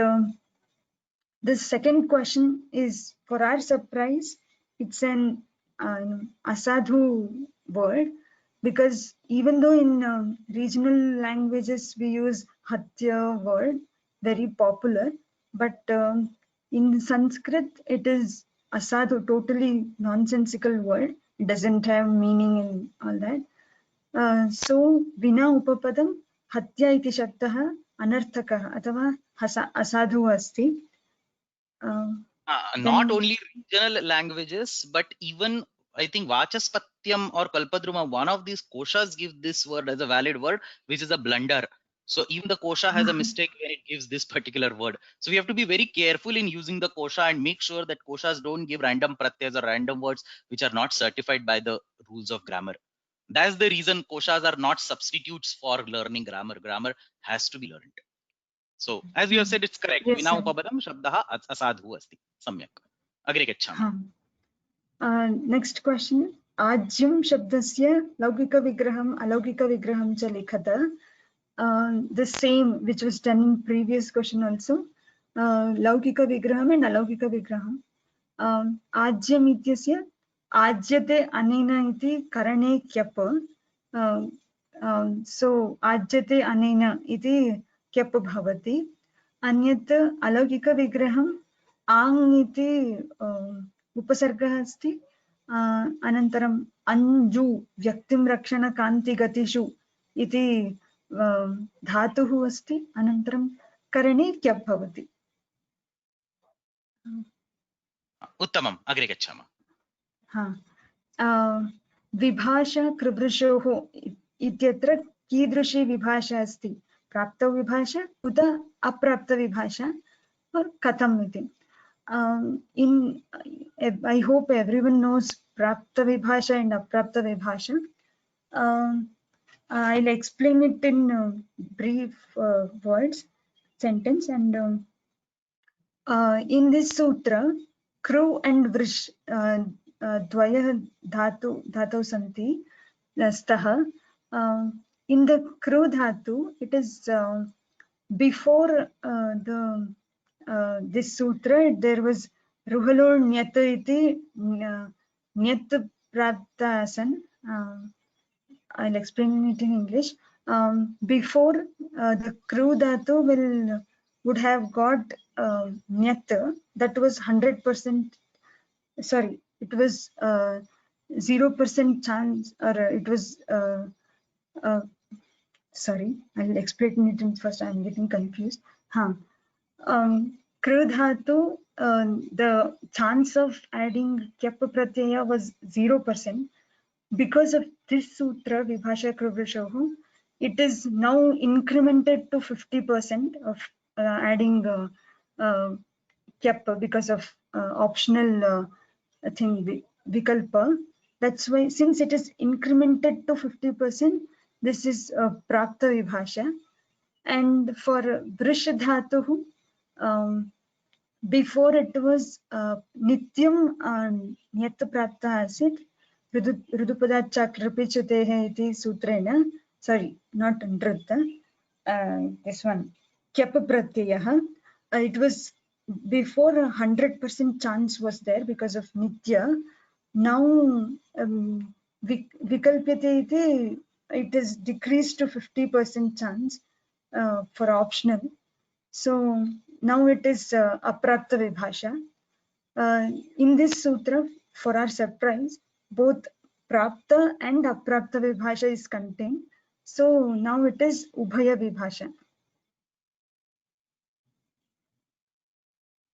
The second question is, for our surprise, it's an asadhu word, because even though in regional languages we use hatya word, very popular, but in Sanskrit it is asadhu, totally nonsensical word. It doesn't have meaning and all that. So vina upapadam hatya iti shabdah anarthakah athava asadhu asti. Not only regional languages, but even I think Vachaspatyam or Kalpadruma, one of these koshas give this word as a valid word, which is a blunder. So even the kosha has a mistake when it gives this particular word. So we have to be very careful in using the kosha and make sure that koshas don't give random pratyas or random words which are not certified by the rules of grammar. That's the reason koshas are not substitutes for learning grammar. Grammar has to be learned. So as you have said, it's correct. Yes, Vina sir. upapadam shabdaha asadhu asti. Samyak. Agre gacchama. Next question. Ajyam shabdasya laukika vigraham alaukika vigraham cha likhata. The same which was done in previous question also. Laukika vigraham and alaukika vigraham. Ajyam ityasya ajyate anena iti karane kyapa. So ajyate anena iti kyapa bhavati. Anyat alaukika vigraham ang iti उपसर्गः अस्ति. अनन्तरम् अंजु व्यक्तिं रक्षण कान्ति गतिषु इति धातुः अस्ति. अनन्तरं करणे क्यप् भवति. उत्तमम्. अग्रे गच्छामः. विभाषा कृभृशोः इत्यत्र कीदृशी विभाषा अस्ति? प्राप्तविभाषा उत अप्राप्तविभाषा और कथम् इति. I hope everyone knows Prapta Vibhasha and Aprapta Vibhasha. I'll explain it in brief words, sentence. And in this sutra, kru and vrish dvaya dhatu santi staha. In the kru dhatu, it is before this sutra, there was ruhalor nyat iti nyat praptasan. I'll explain it in English. Before the kru dhatu would have got nyat, that was 100%. Sorry, it was 0% chance, or it was. Sorry, I'll explain it in first. I'm getting confused. Kru dhatu, the chance of adding kyapa pratyaya was 0%. Because of this sutra, Vibhasha Kruvrishohu, it is now incremented to 50% of adding kyapa because of optional thing, vikalpa. That's why, since it is incremented to 50%, this is Prapta Vibhasha. And for Vrish dhatuhu, before it was nityam nyat prapta asit rudupada chakrapichutehe iti sutrena. Sorry, not nrutta. This one kyapa pratyaya. It was before 100% chance was there because of nitya. Now vikalpyate iti, it is decreased to 50% chance for optional. So now it is aprapta vibhasha. In this sutra, for our surprise, both prapta and aprapta vibhasha is contained. So now it is ubhaya vibhasha.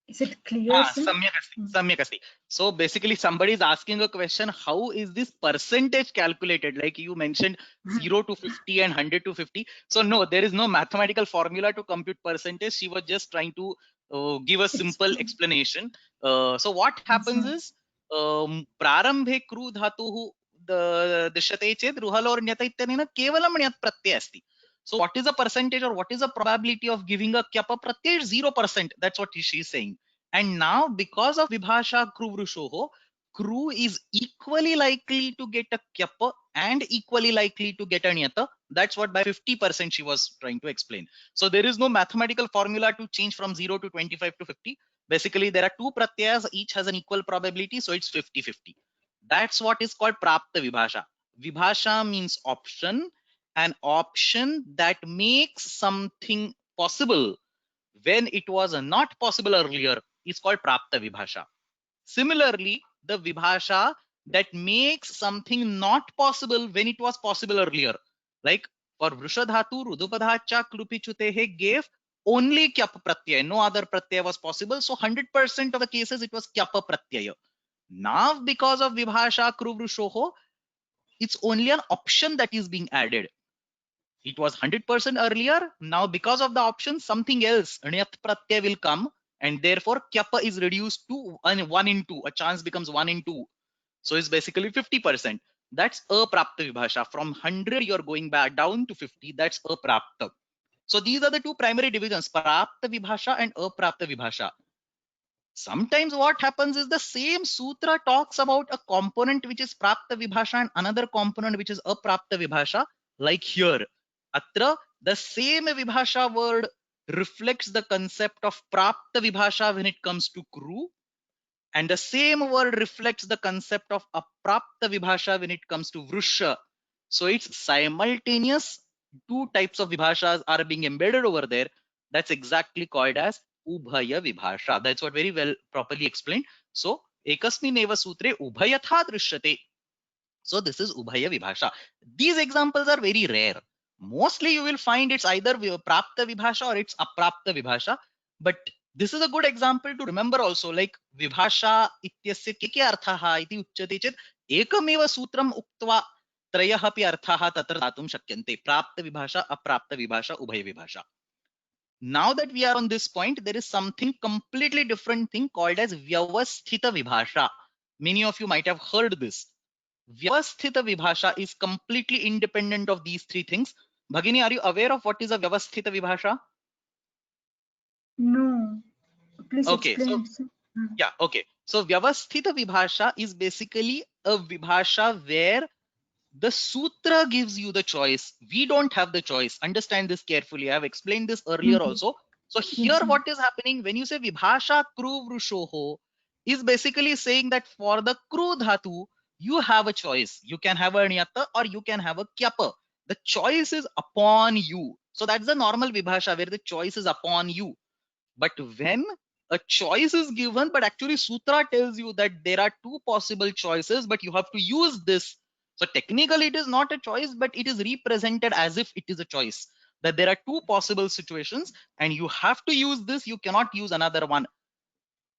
Is it clear? Samyak asti. So basically somebody is asking a question, how is this percentage calculated? Like you mentioned 0 to 50 and 100 to 50. So no, there is no mathematical formula to compute percentage. She was just trying to give a simple explanation. So what happens is prarambhe kru dhatuhu drishyate chet ruhalor nyata ityanena kevalam nyat pratyaya asti. So what is the percentage or what is the probability of giving a kyapa pratyaya? 0%. That's what she is saying. And now because of vibhasha kru vrushoho, kru is equally likely to get a kyapa and equally likely to get a niyata. That's what by 50% she was trying to explain. So there is no mathematical formula to change from 0 to 25 to 50. Basically, there are two pratyayas, each has an equal probability, so it's 50-50. That's what is called prapta vibhasha. Vibhasha means option, an option that makes something possible when it was not possible earlier is called prapta vibhasha. Similarly, the vibhasha that makes something not possible when it was possible earlier, like for Vrishadhatu, Rudupadhacha, Klupichutehe gave only kyap pratyaya, no other pratyaya was possible. So 100% of the cases it was kyapa pratyaya. Now, because of vibhasha Kruvrushoho, it's only an option that is being added. It was 100% earlier. Now, because of the option, something else, Anyat pratyaya will come, and therefore kyapa is reduced to 1 in 2. A chance becomes 1 in 2. So it's basically 50%. That's aprapta vibhasha. From 100, you're going back down to 50. That's aprapta. So these are the two primary divisions, prapta vibhasha and aprapta vibhasha. Sometimes what happens is the same sutra talks about a component which is prapta vibhasha and another component which is aprapta vibhasha. Like here, atra, the same vibhasha word reflects the concept of prapta vibhasha when it comes to kru, and the same word reflects the concept of aprapta vibhasha when it comes to vrusha. So it's simultaneous. Two types of vibhashas are being embedded over there. That's exactly called as ubhaya vibhasha. That's what very well properly explained. So ekasmin eva sutre ubhayatha drishyate. So this is ubhaya vibhasha. These examples are very rare. Mostly you will find it's either prapta vibhasha or it's aprapta vibhasha. But this is a good example to remember also, like vibhasha ityasya ke arthaha iti uchyate chet ekameva sutram uktva trayah api arthaha tatra datum shakyante. Prapta vibhasha, aprapta vibhasha, ubhaya vibhasha. Now that we are on this point, there is something completely different thing called as vyavasthita vibhasha. Many of you might have heard this. Vyavasthita vibhasha is completely independent of these three things. Bhagini, are you aware of what is a vyavasthita vibhasha? No, please Okay, so explain, sir. yeah, okay. So vyavasthita vibhasha is basically a vibhasha where the sutra gives you the choice. We don't have the choice. Understand this carefully. I have explained this earlier also. So Yes, here sir. what is happening when you say vibhasha kru vrushoho is basically saying that for the kru dhatu, you have a choice. You can have a niyata or you can have a kyapa. The choice is upon you. So that's the normal vibhasha where the choice is upon you. But when a choice is given, but actually sutra tells you that there are two possible choices, but you have to use this. So technically it is not a choice, but it is represented as if it is a choice. That there are two possible situations and you have to use this, you cannot use another one.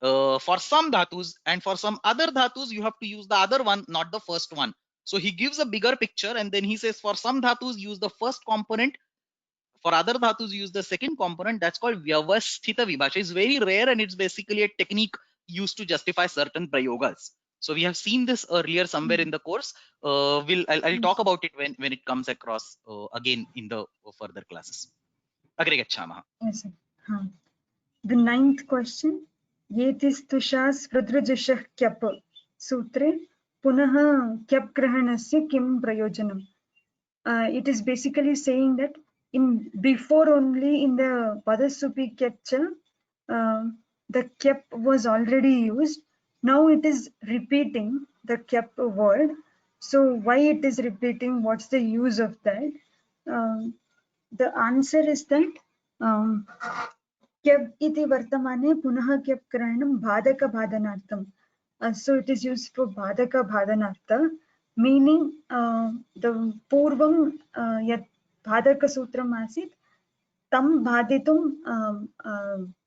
For some dhatus, and for some other dhatus, you have to use the other one, not the first one. So he gives a bigger picture and then he says for some dhatus, use the first component. For other dhatus, use the second component. That's called vyavasthita vibhasha. It's very rare and it's basically a technique used to justify certain prayogas. So we have seen this earlier somewhere in the course. I'll talk about it when it comes across again in the further classes. Agre gacchamaha. Yes, sir. The 9th question. Yetistusha spradrujashah kyap sutre punaha kyap grahanasya kim prayojanam. It is basically saying that in before only in the Padasupi Ketcha, the kyap was already used. Now it is repeating the kyap word. So why it is repeating? What's the use of that? The answer is that kyab iti vartamane punah kyab karanam bhadaka bhadanartham. So it is used for bhadaka bhadanartha, meaning the purvam yat bhadaka sutram asit tam bhaditum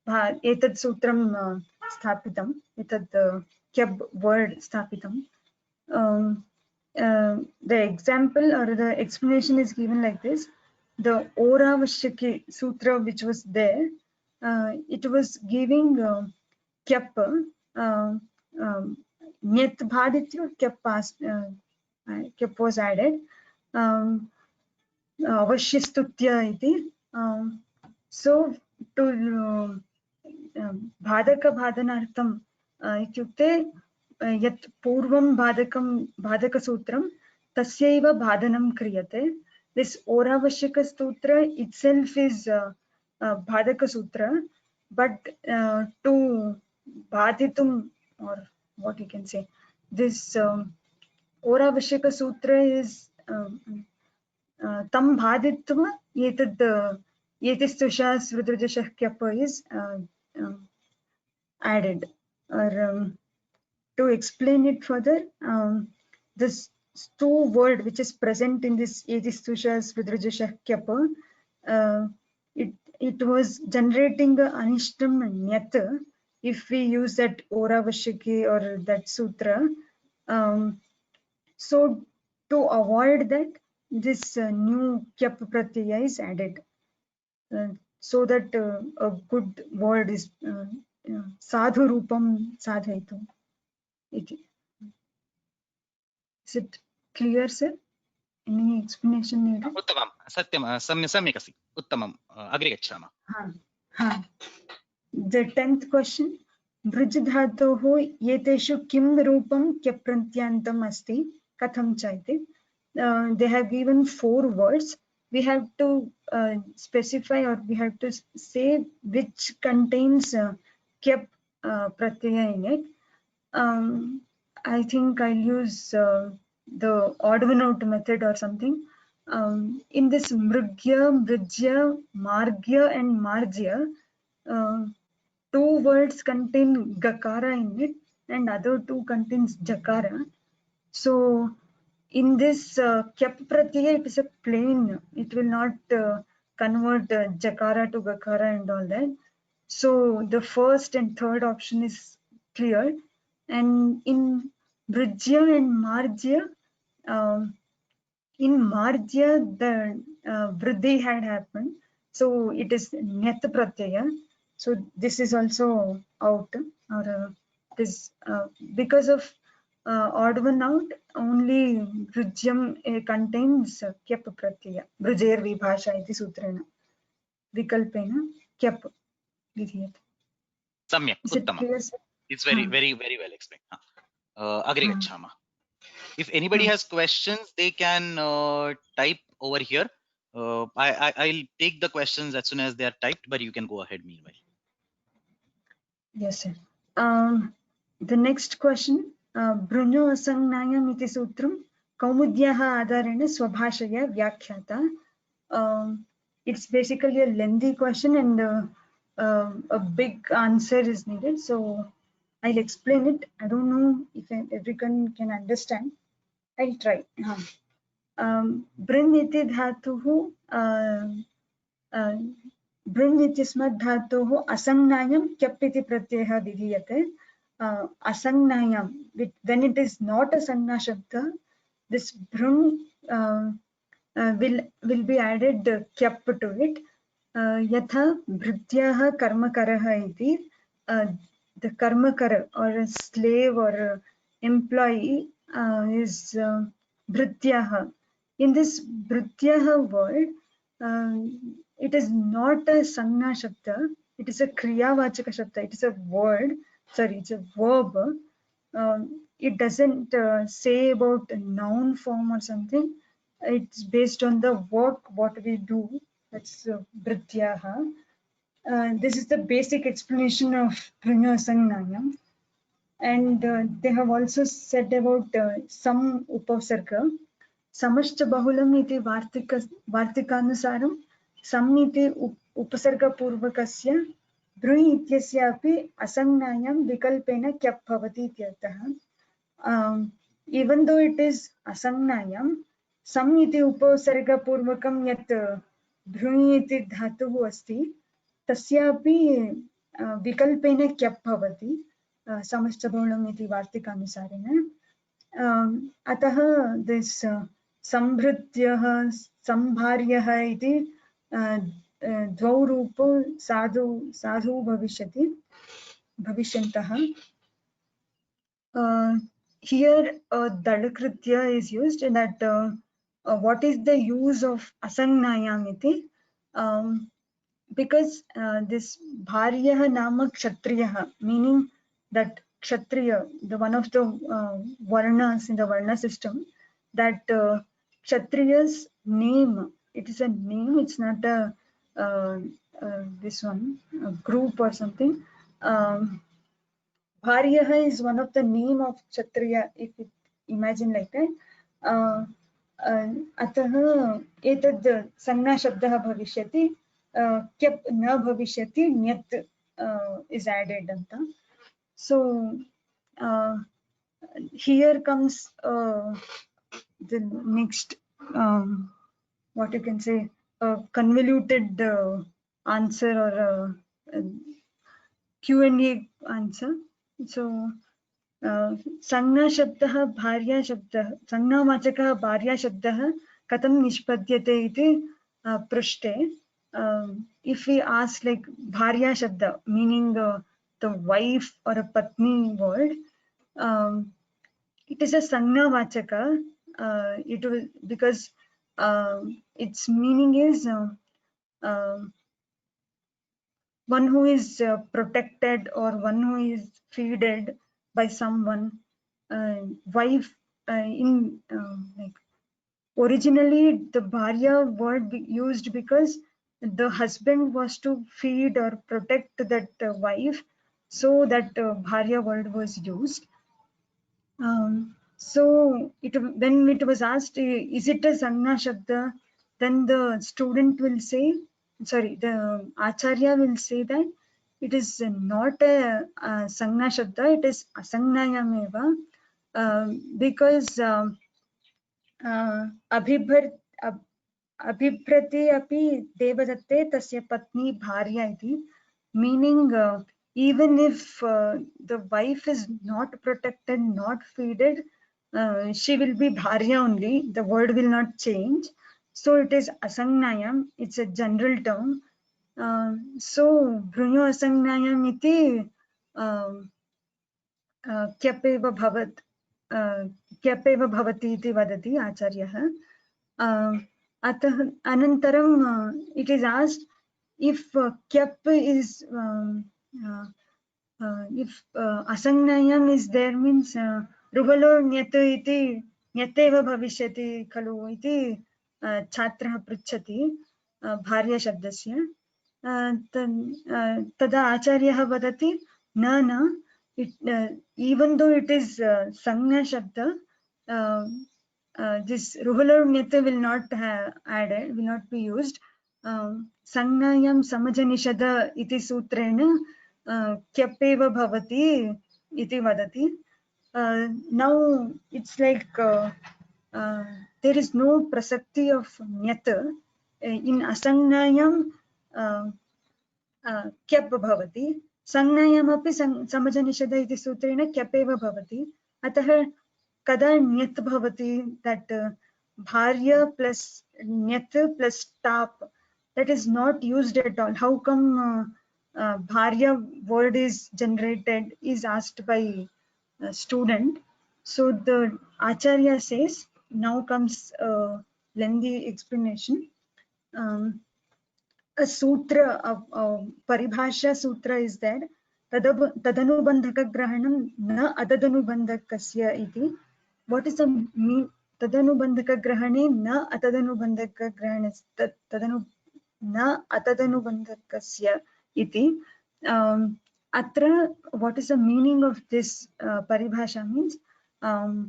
etad sutram sthapitam, etad kyab word sthapitam. The example or the explanation is given like this. The Oravashyaki Sutra which was there, it was giving kyap, nyat bhaditya kyap was added. Avashyastutya iti. So to bhadaka bhadanartham ityukte यत् पूर्वं बाधकसूत्रं tasyaiva bhadanam kriyate. This Oravashika Sutra itself is Bhadaka Sutra, but to Bhaditum, or what you can say, this Oravashika Sutra is tam bhaditva yetad yetistusha svrudrujashah kyapa is added. Or to explain it further, this two word which is present in this yetistusha svrudrujashah kyapa, it was generating the anishtam nyat if we use that Oravashiki or that sutra. So to avoid that, this new kyap pratyaya is added, so that a good word is sadhu rupam sadhaitum. Is it clear, sir? Any explanation needed? उत्तमं सत्यं सम्यक् अस्ति उत्तमं अग्रे गच्छामः. The 10th question, Bruj dhatoho yeteshu kim rupam kyaprantyantam asti katham chaiti. They have given 4 words. We have to specify, or we have to say which contains kyap pratyaya in it. I think I'll use the odd one out method or something. In this mrugya, mrujya, margya and marjya, 2 words contain gakara in it and other 2 contains jakara. So in this kyap pratyaya, it is a plain, it will not convert jakara to gakara and all that. So the first and third option is clear. And in Brijya and Marjya, in Marjya the Vriddhi had happened, so it is Nyat Pratyaya. So this is also out, or this because of odd one out, only Brijyam contains Kyap Pratyaya. Brujer Vibhasha iti sutrena vikalpena Kyap vidhyate. सम्यक् उत्तमम्. It's very well explained. Agre gachhama. If anybody has questions, they can type over here. I'll take the questions as soon as they are typed, but you can go ahead meanwhile. Yes, sir. The next question, Bruno Asangnayam iti sutram Kaumudyaha Adharena Swabhashaya Vyakhyata. It's basically a lengthy question and a big answer is needed. So I'll explain it. I don't know if everyone can understand. I'll try. Brin iti dhatuhu Brin itismad dhatuhu asangnayam kyap iti pratyaya vidhiyate. Asangnayam, when it is not a sanna shabda, this brin will be added kyap to it. Yatha bhrityaha karmakaraha iti. The karmakara or a slave or a employee is bhrityaha. In this bhrityaha word, it is not a sanna shabda, it is a kriyavachaka shabda, it is a word, sorry, it's a verb. It doesn't say about a noun form or something. It's based on the work, what we do. That's bhrityaha. This is the basic explanation of Bruno Asangnayam. And they have also said about some upasarga. Samashcha bahulam iti vartikanusaram samniti upasarga purvakasya brui ityasya api asangnayam vikalpena kyap bhavati ityartah. Even though it is asangnayam, samniti upasarga purvakam yat brui iti dhatuhu asti tasyapi vikalpena kyap bhavati samashcha bahulam iti vartikanusareణ. अतः this संभृत्यः संभार्यः इति द्वौ रूपौ साधु भविष्यन्तः. Here dalakritya is used, that what is the use of asangnayam iti, because this bharyah nama kshatriyah, meaning that kshatriya, the one of the varnas in the varna system, that Kshatriya's name, it is a name, it's not a this one, a group or something. Bharyaha is one of the name of Kshatriya, if it imagine like that. अतः एतद् संज्ञाशब्दः भविष्यति, क्यप् न भविष्यति, ण्यत् is added anta. So here comes the next what you can say, a convoluted answer or Q&A answer. So संज्ञा शब्दः भार्या शब्दः, संज्ञावाचकः भार्या शब्दः कथं निष्पद्यते इति पृष्टे, if we ask like bharya shabda meaning the wife or a patni word, it is a sangna vachaka. It will, because its meaning is one who is protected or one who is feeded by someone. Wife in like originally the bharya word used because the husband was to feed or protect that wife, so that bharya word was used. So when it was asked, is it a sangna shabda, then the student will say, sorry, the acharya will say that it is not a sangna shabda, it is asangnayam eva, because अभिभ्रते अपि देवदत्ते तस्य पत्नी भार्या इति, meaning even if the wife is not protected, not feeded, she will be bharya only, the word will not change. So it is asangnayam, it's a general term. So bhrunyo asangnayam iti kyapeva bhavat, kyapeva bhavati iti vadati acharyah. Anantaram it is asked if kyap is if asangnayam is there, means ruhalo nyat iti nyateva bhavishyati khalu iti chhatrah pruchhati bharya shabdasya, tada acharyah vadati na it, even though it is sangna shabda, this ruhular nyata will not have added, will not be used. Sangnayam samajanishada iti sutrena kyapeva bhavati iti vadati. Now it's like there is no prasakti of nyata in asangnayam kyap bhavati, sangnayam api samajanishada iti sutrena kyapeva bhavati. Atah kada nyat bhavati, that bharya plus nyat plus tap, that is not used at all. How come bharya word is generated is asked by a student. So the acharya says, now comes a lengthy explanation. A sutra, a paribhasha sutra is there. Tadanubandhaka grahanam na atadanubandhakasya iti. What is the mean? Tadanubandhaka grahane na atadanubandhaka grahanas na atadanubandhakasya iti. Atra, what is the meaning of this paribhasha means? When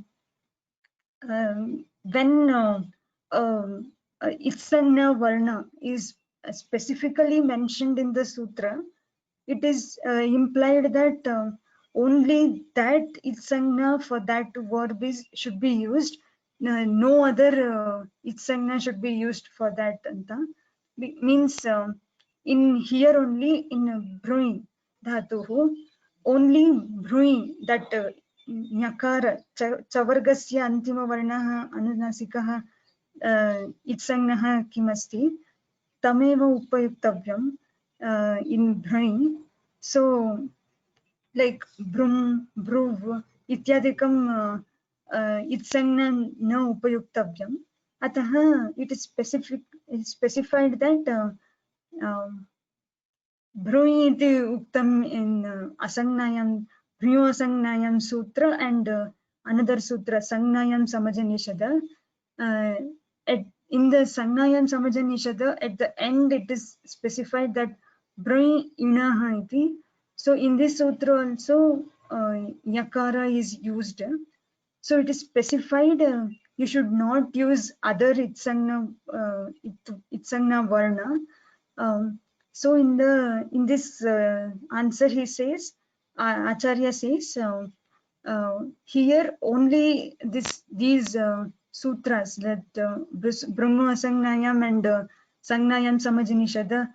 Itsangna Varna is specifically mentioned in the sutra, it is implied that only that Itsangna for that verb should be used. No other Itsangna should be used for that. Means in here only in Brui dhatuhu, only Brui, that nyakara chavargasya antima varnaha anunasikah itsangnaha kimasti tameva upayuktavyam in Brui. So like brum, bruv ityadikam itsangna na upayuktavyam. Atah it is specified that Brui iti uktam in asangnayam, bhryo asangnayam sutra, and another sutra, Sangnayam Samajanishada. In the Sangnayam Samajanishada, at the end it is specified that Brui Inaha iti. So in this sutra also Yakara is used. So it is specified you should not use other Itsangna Varna. So in this answer he says, Acharya says, here only these sutras, that Brahma Asangnayam and Sangnayam Samajanishada,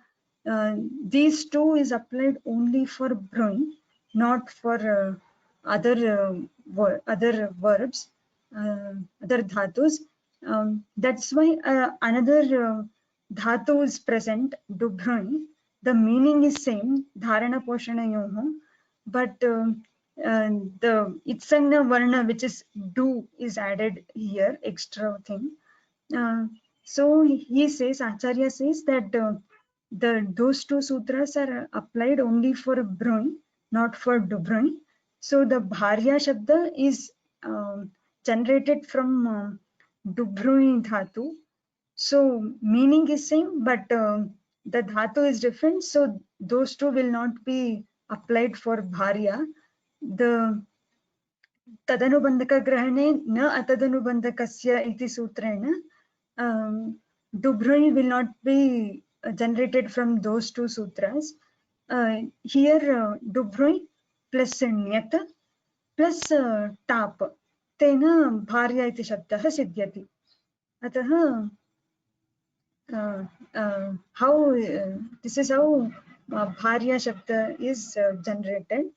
these two is applied only for Brun, not for other verbs, other dhatus. That's why another dhatu is present, Dubhrun. The meaning is same, Dharana Poshanayoho, but the Itsangna Varna, which is do, is added here, extra thing. So he says, Acharya says that those two sutras are applied only for Brun, not for Dubrun. So the Bharya Shabda is generated from Dubruni Dhatu. So meaning is same, but the Dhatu is different. So those two will not be applied for Bharya. The Tadanubandhaka Grahane na Atadanubandhakasya iti sutrena. Dubrui will not be generated from those two sutras. Here Dubrui plus Nyat plus Tap. Tena Bharya iti shabdaha siddhyati. Ataha how this is how Bharya Shabda is generated.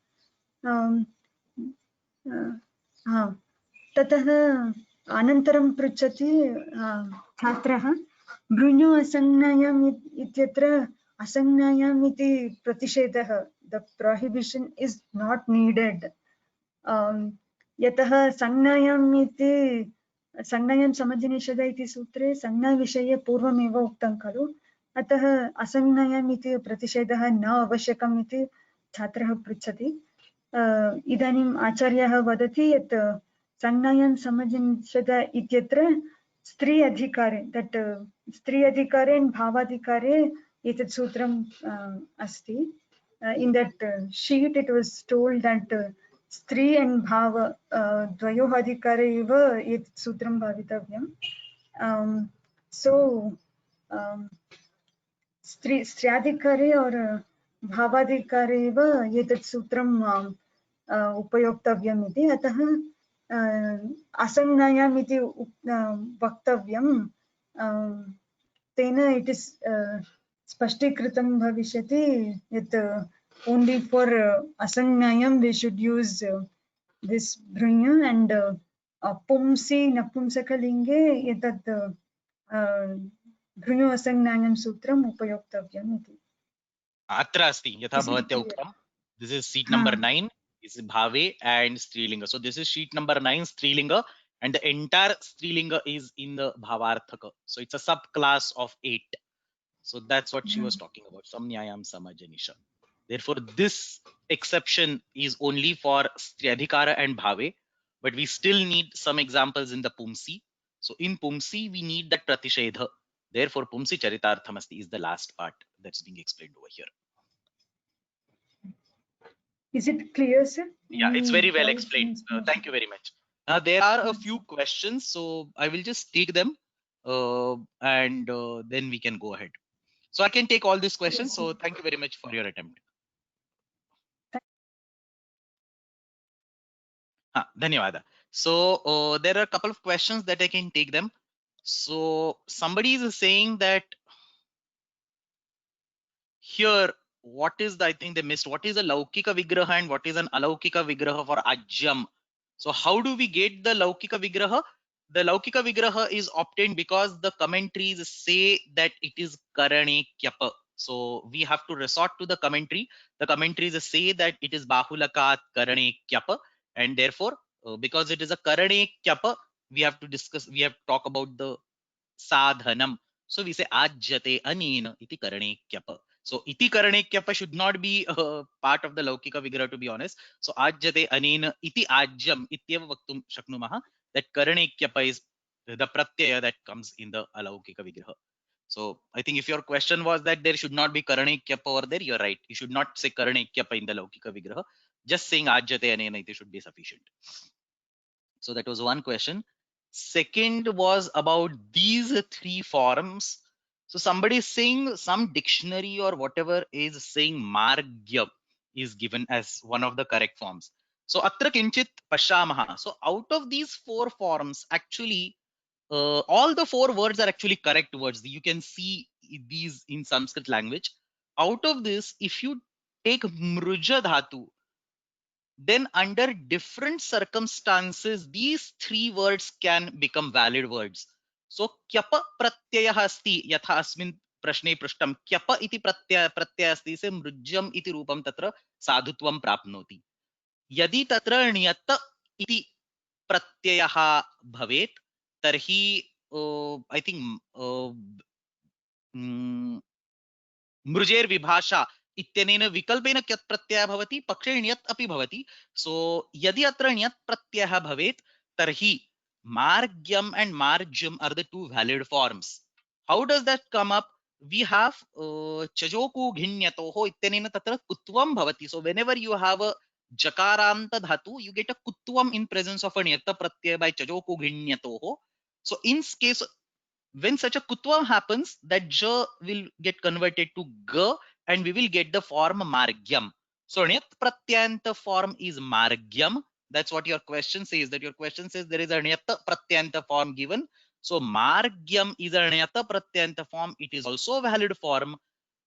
ततः अनन्तरं पृच्छति छात्रः भृञो असंज्ञायाम् इत्यत्र असंज्ञायाम् इति प्रतिषेधः, the prohibition is not needed. यतः संज्ञायाम् इति संज्ञायां समजनिषद इति सूत्रे संज्ञाविषये पूर्वमेव उक्तं खलु, अतः असंज्ञायाम् इति प्रतिषेधः न आवश्यकम् इति छात्रः पृच्छति. इदानीम् आचार्यः वदति यत् संज्ञायां समजनिषद इत्यत्र स्त्री अधिकारे, दट् स्त्री अधिकारे and भावाधिकारे एतत् सूत्रम् अस्ति. In that sheet it was told that स्त्री and भाव द्वयोः अधिकारे एव एतत् सूत्रं भावितव्यम्. So स्त्र्याधिकारे और भावाधिकारे एव एतत् सूत्रं उपयोक्तव्यम् इति. अतः असंज्ञायाम् इति वक्तव्यं, तेन इट् इस् स्पष्टीकृतं भविष्यति यत् only for asangnyam we should use this bhranya, and pumsi napumsakalinge etat bhrunyo asangnyam sutram upayoktavyam iti. Atra asti yatha bhavatya uktam. This is sheet number 9 is bhave and strilinga. So this is sheet number 9 strilinga, and the entire strilinga is in the bhavarthaka. So it's a subclass of 8. So that's what she was talking about, samnyayam samajanisha. Therefore, this exception is only for striadhikara and bhave, but we still need some examples in the pumsi. So in pumsi, we need that pratishedha. Therefore, pumsi charitarthamasti is the last part that's being explained over here. Is it clear, sir? Yeah, it's very well explained. Thank you very much. There are a few questions, so I will just take them and then we can go ahead. So I can take all these questions. So thank you very much for your attempt. Dhanyawada. So there are a couple of questions that I can take them. So somebody is saying that here, what is the, I think they missed, what is a Laukika Vigraha and what is an Alaukika Vigraha for Ajyam? So how do we get the Laukika Vigraha? The Laukika Vigraha is obtained because the commentaries say that it is Karane Kyapa. So we have to resort to the commentary. The commentaries say that it is Bahulakat Karane Kyapa, and therefore because it is a Karane Kyapa, we have to discuss, we have to talk about the Sadhanam. So we say Ajyate Anena iti Karane Kyapa. So iti karane kyapa should not be part of the laukika vigraha, to be honest. So ajyate anena iti ajyam ityeva vaktum shaknumaha. That karane kyapa is the pratyaya that comes in the alaukika vigraha. So I think if your question was that there should not be karane kyapa over there, you're right. You should not say karane kyapa in the laukika vigraha. Just saying ajyate anena iti should be sufficient. So that was one question. Second was about these three forms. So somebody is saying some dictionary or whatever is saying margya is given as one of the correct forms. So atra kinchit pashamaha. So out of these four forms, actually, all the four words are actually correct words. You can see these in Sanskrit language. Out of this, if you take mruja dhatu, then under different circumstances, these three words can become valid words. So kyapa pratyayah asti yatha asmin prashne prishtam kyapa iti pratyaya asti se mrujyam iti rupam tatra sadhutvam prapnoti. Yadi tatra niyata iti pratyayah bhavet tarhi I think मृजेर विभाषा इत्यनेन विकल्पेन क्यत् प्रत्ययः भवति पक्षे ण्यत् अपि भवति. सो यदि अत्र ण्यत् प्रत्ययः भवेत् तर्हि मार्ग्यम and margyam are the two valid forms. How does that come up? We have chajoku ghinyatoho ityanena tatra kutvam bhavati. So whenever you have a jakaranta dhatu, you get a kutvam in presence of a nyata pratyaya by chajoku ghinyatoho. So in case when such a kutva happens, that j will get converted to g and we will get the form margyam. So nyat pratyanta form is margyam. That's what your question says, that your question says there is a nyat pratyanta form given. So margyam is a nyat pratyanta form. It is also a valid form.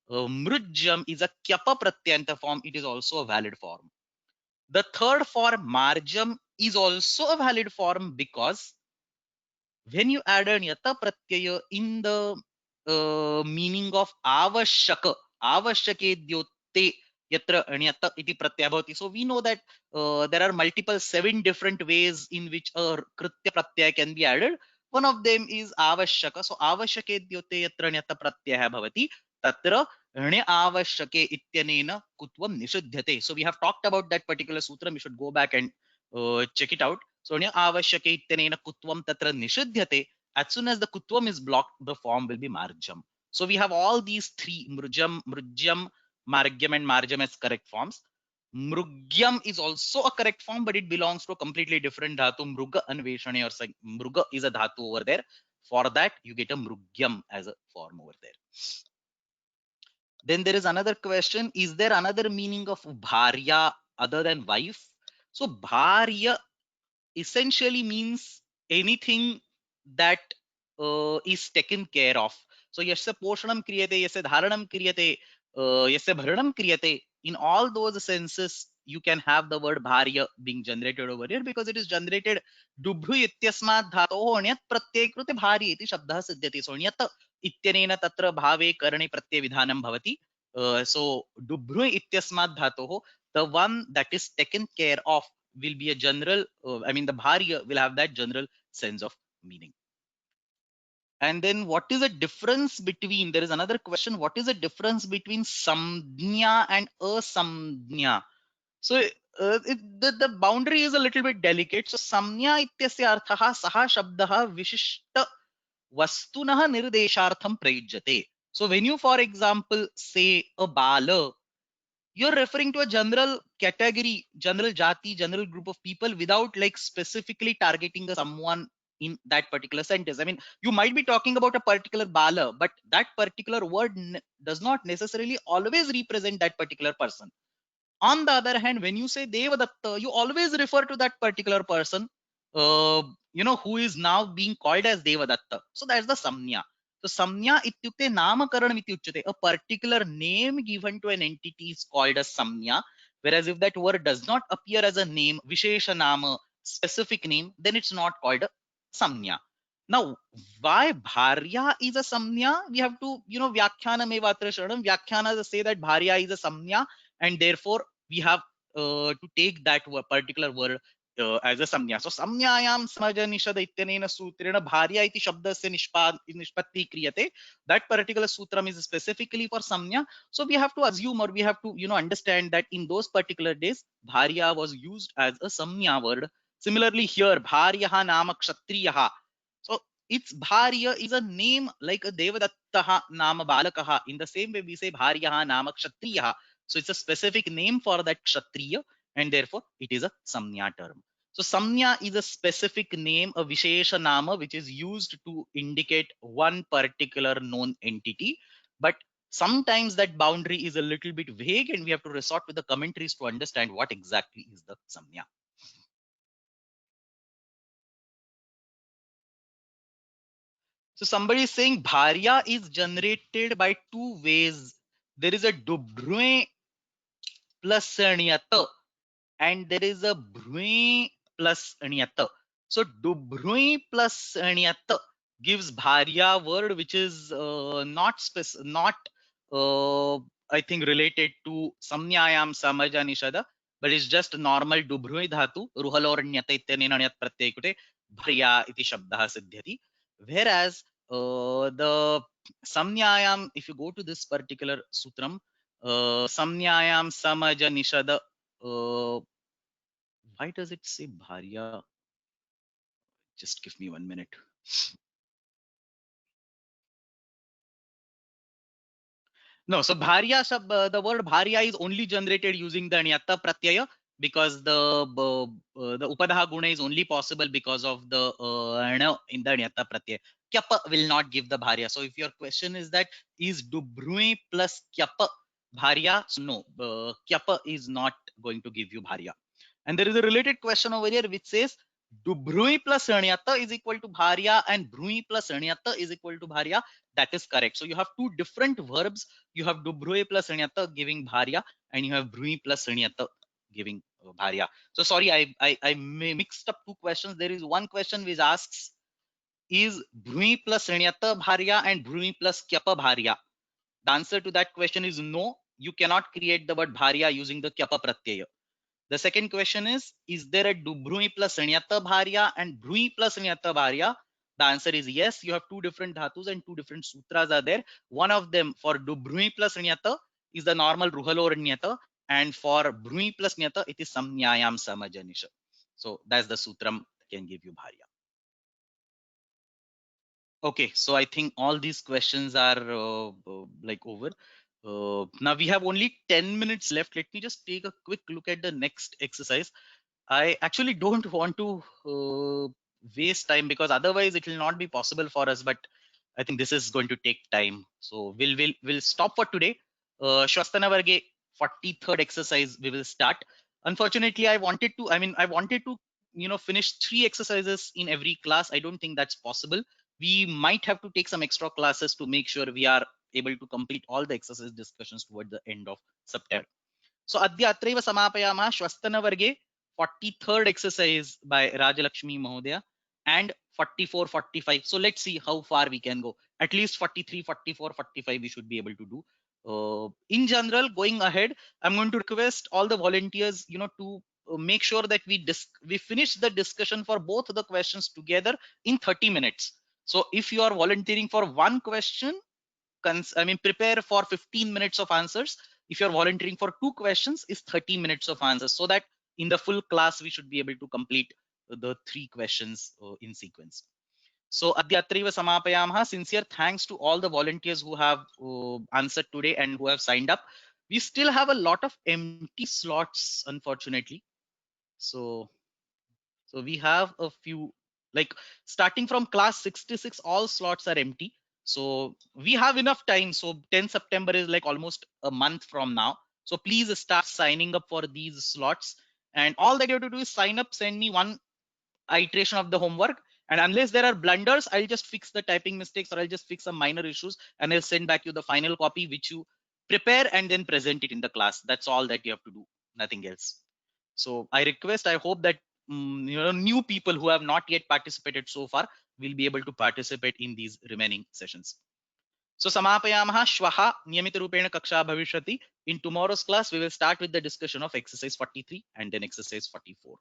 Mrujyam is a kyapa pratyanta form. It is also a valid form. The third form marjam is also a valid form because when you add an yata pratyaya in the meaning of avashaka, avashake dyote yatra anyata iti pratyaya bhavati. So we know that there are multiple 7 different ways in which a kritya pratyaya can be added. One of them is avashaka. So avashake dyote yatra anyata pratyaya bhavati tatra ण्य आवश्यके इत्यनेन कुत्वम निषिध्यते. So we have talked about that particular sutra. We should go back and check it out. So ण्य आवश्यके इत्यनेन कुत्वम तत्र निषिध्यते. As soon as the kutvam is blocked, the form will be marjam. So we have all these three, mrujam, mrujyam, margyam and marjam as correct forms. Mrugyam is also a correct form, but it belongs to a completely different dhatu. Mruga anveshane or mruga is a dhatu over there. For that, you get a mrugyam as a form over there. Then there is another question. Is there another meaning of bharya other than wife? So bharya essentially means anything that is taken care of. So yasya poshanam kriyate, yasya dharanam kriyate, yasya bharanam kriyate. In all those senses, you can have the word bharya being generated over here because it is generated dubhru ityasmat dhatoh anyat pratyay krute bhari iti shabdah siddhyati. So anyat ityanena tatra bhave karane pratyay vidhanam bhavati. So dubhru ityasmat dhatoh, the one that is taken care of will be a general, I mean the bharya will have that general sense of meaning. And then what is the difference between, there is another question, what is the difference between samjna and asamjna? So the boundary is a little bit delicate. So samjna ityasya arthaha saha shabdaha vishishta vastunah nirdeshartham prayujyate. So when you, for example, say a bala, you're referring to a general category, general jati, general group of people without like specifically targeting someone in that particular sentence. I mean, you might be talking about a particular bala, but that particular word does not necessarily always represent that particular person. On the other hand, when you say Devadatta, you always refer to that particular person, who is now being called as Devadatta. So that's the samnya. So samnya ityukte namakaranam iti uchyate. A particular name given to an entity is called as samnya. Whereas if that word does not appear as a name, vishesha nama, specific name, then it's not called a samnya. Now, why bharya is a samnya? We have to, vyakhyana mevatra sharanam. Vyakhyana say that bharya is a samnya, and therefore we have to take that particular word as a samnya. So samnyayam samaja nishada ityanena sutrena bharya iti shabdasya nishpatti kriyate. That particular sutram is specifically for samnya. So we have to assume, or we have to understand that in those particular days bharya was used as a samnya word. Similarly here bharyaha nama kshatriyaha. So its bharya is a name like a devadattaha nama balakaha. In the same way we say bharyaha nama kshatriyaha. So it's a specific name for that kshatriya, and therefore it is a samnya term. So samnya is a specific name, a vishesha nama, which is used to indicate one particular known entity. But sometimes that boundary is a little bit vague, and we have to resort to the commentaries to understand what exactly is the samnya. So somebody is saying bharya is generated by two ways. There is a dubhrue plus niyata, and there is a bhrui plus niyata. So dubhrui plus niyata gives bharya word, which is not I think related to samnyayam samaja nishada, but it's just normal dubhrui dhatu ruhalor nyata ityanena nyat pratyekute bharya iti shabdah siddhyati. Whereas the samnyayam, if you go to this particular sutram, samnyayam samaja nishada, why does it say bharya? Just give me 1 minute. No, so bharya, the word bharya is only generated using the nyatta pratyaya, because the upadaha guna is only possible because of the na in the nyatta pratyaya. Kyapa will not give the bharya. So if your question is that is dubhrui plus kyapa bharya, so no, kyapa is not going to give you bharya. And there is a related question over here which says dubhrui plus nyatta is equal to bharya and bhrui plus nyatta is equal to bharya. That is correct. So you have two different verbs. You have dubhrui plus nyatta giving bharya, and you have bhrui plus nyatta giving bharya. So sorry, I mixed up two questions. There is one question which asks, is bhrui plus nyatta bharya and bhrui plus kyapa bharya? The answer to that question is no. You cannot create the word bharya using the kyapa pratyaya. The second question is there a dubhrui plus nyatta bharya and bhrui plus nyatta bharya? The answer is yes. You have two different dhatus and two different sutras are there. One of them for dubhrui plus nyatta is the normal ruhalor nyata, and for bhrui plus nyata it is samnyayam samajanisha. So that's the sutram that can give you bharya. Okay, so I think all these questions are like over. Now we have only 10 minutes left. Let me just take a quick look at the next exercise. I actually don't want to waste time, because otherwise it will not be possible for us. But I think this is going to take time, so we'll stop for today. Shwastana Varge 43rd exercise we will start. Unfortunately, I wanted to finish 3 exercises in every class. I don't think that's possible. We might have to take some extra classes to make sure we are able to complete all the exercise discussions toward the end of September. So adya atraiva samapayama Shwastana Varge 43rd exercise by Rajalakshmi Mahodaya and 44, 45. So let's see how far we can go. At least 43, 44, 45 we should be able to do. In general, going ahead, I'm going to request all the volunteers, to make sure that we finish the discussion for both the questions together in 30 minutes. So if you are volunteering for one question, prepare for 15 minutes of answers. If you're volunteering for 2 questions, is 30 minutes of answers, so that in the full class we should be able to complete the 3 questions in sequence. So adyatraiva samapayamah. Sincere thanks to all the volunteers who have answered today and who have signed up. We still have a lot of empty slots, unfortunately. So we have a few, like starting from class 66, all slots are empty. So we have enough time. So 10 September is like almost a month from now. So please start signing up for these slots. And all that you have to do is sign up, send me one iteration of the homework. And unless there are blunders, I'll just fix the typing mistakes, or I'll just fix some minor issues, and I'll send back you the final copy, which you prepare and then present it in the class. That's all that you have to do, nothing else. So I hope that new people who have not yet participated so far will be able to participate in these remaining sessions. So samapayamah shwaha niyamitharupena kaksha bhavishyati. In tomorrow's class, we will start with the discussion of exercise 43 and then exercise 44.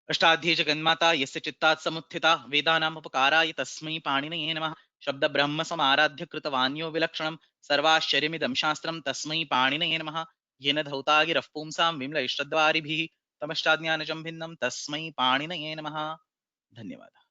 Ashtadhyayi जगन्माता यस्य चित्तात् समुत्थिता वेदानाम् उपकाराय तस्मै पाणिनये नमः। शब्द ब्रह्म समाराध्य कृतवान्यो विलक्षणं सर्वाश्चर्यमिदं शास्त्रं तस्मै पाणिनये नमः। येन धौता गिरः पुंसां विमलैश्चद्वारिभिः तमष्टाज्ञानजं भिन्नं तस्मै पाणिनये नमः। धन्यवादः।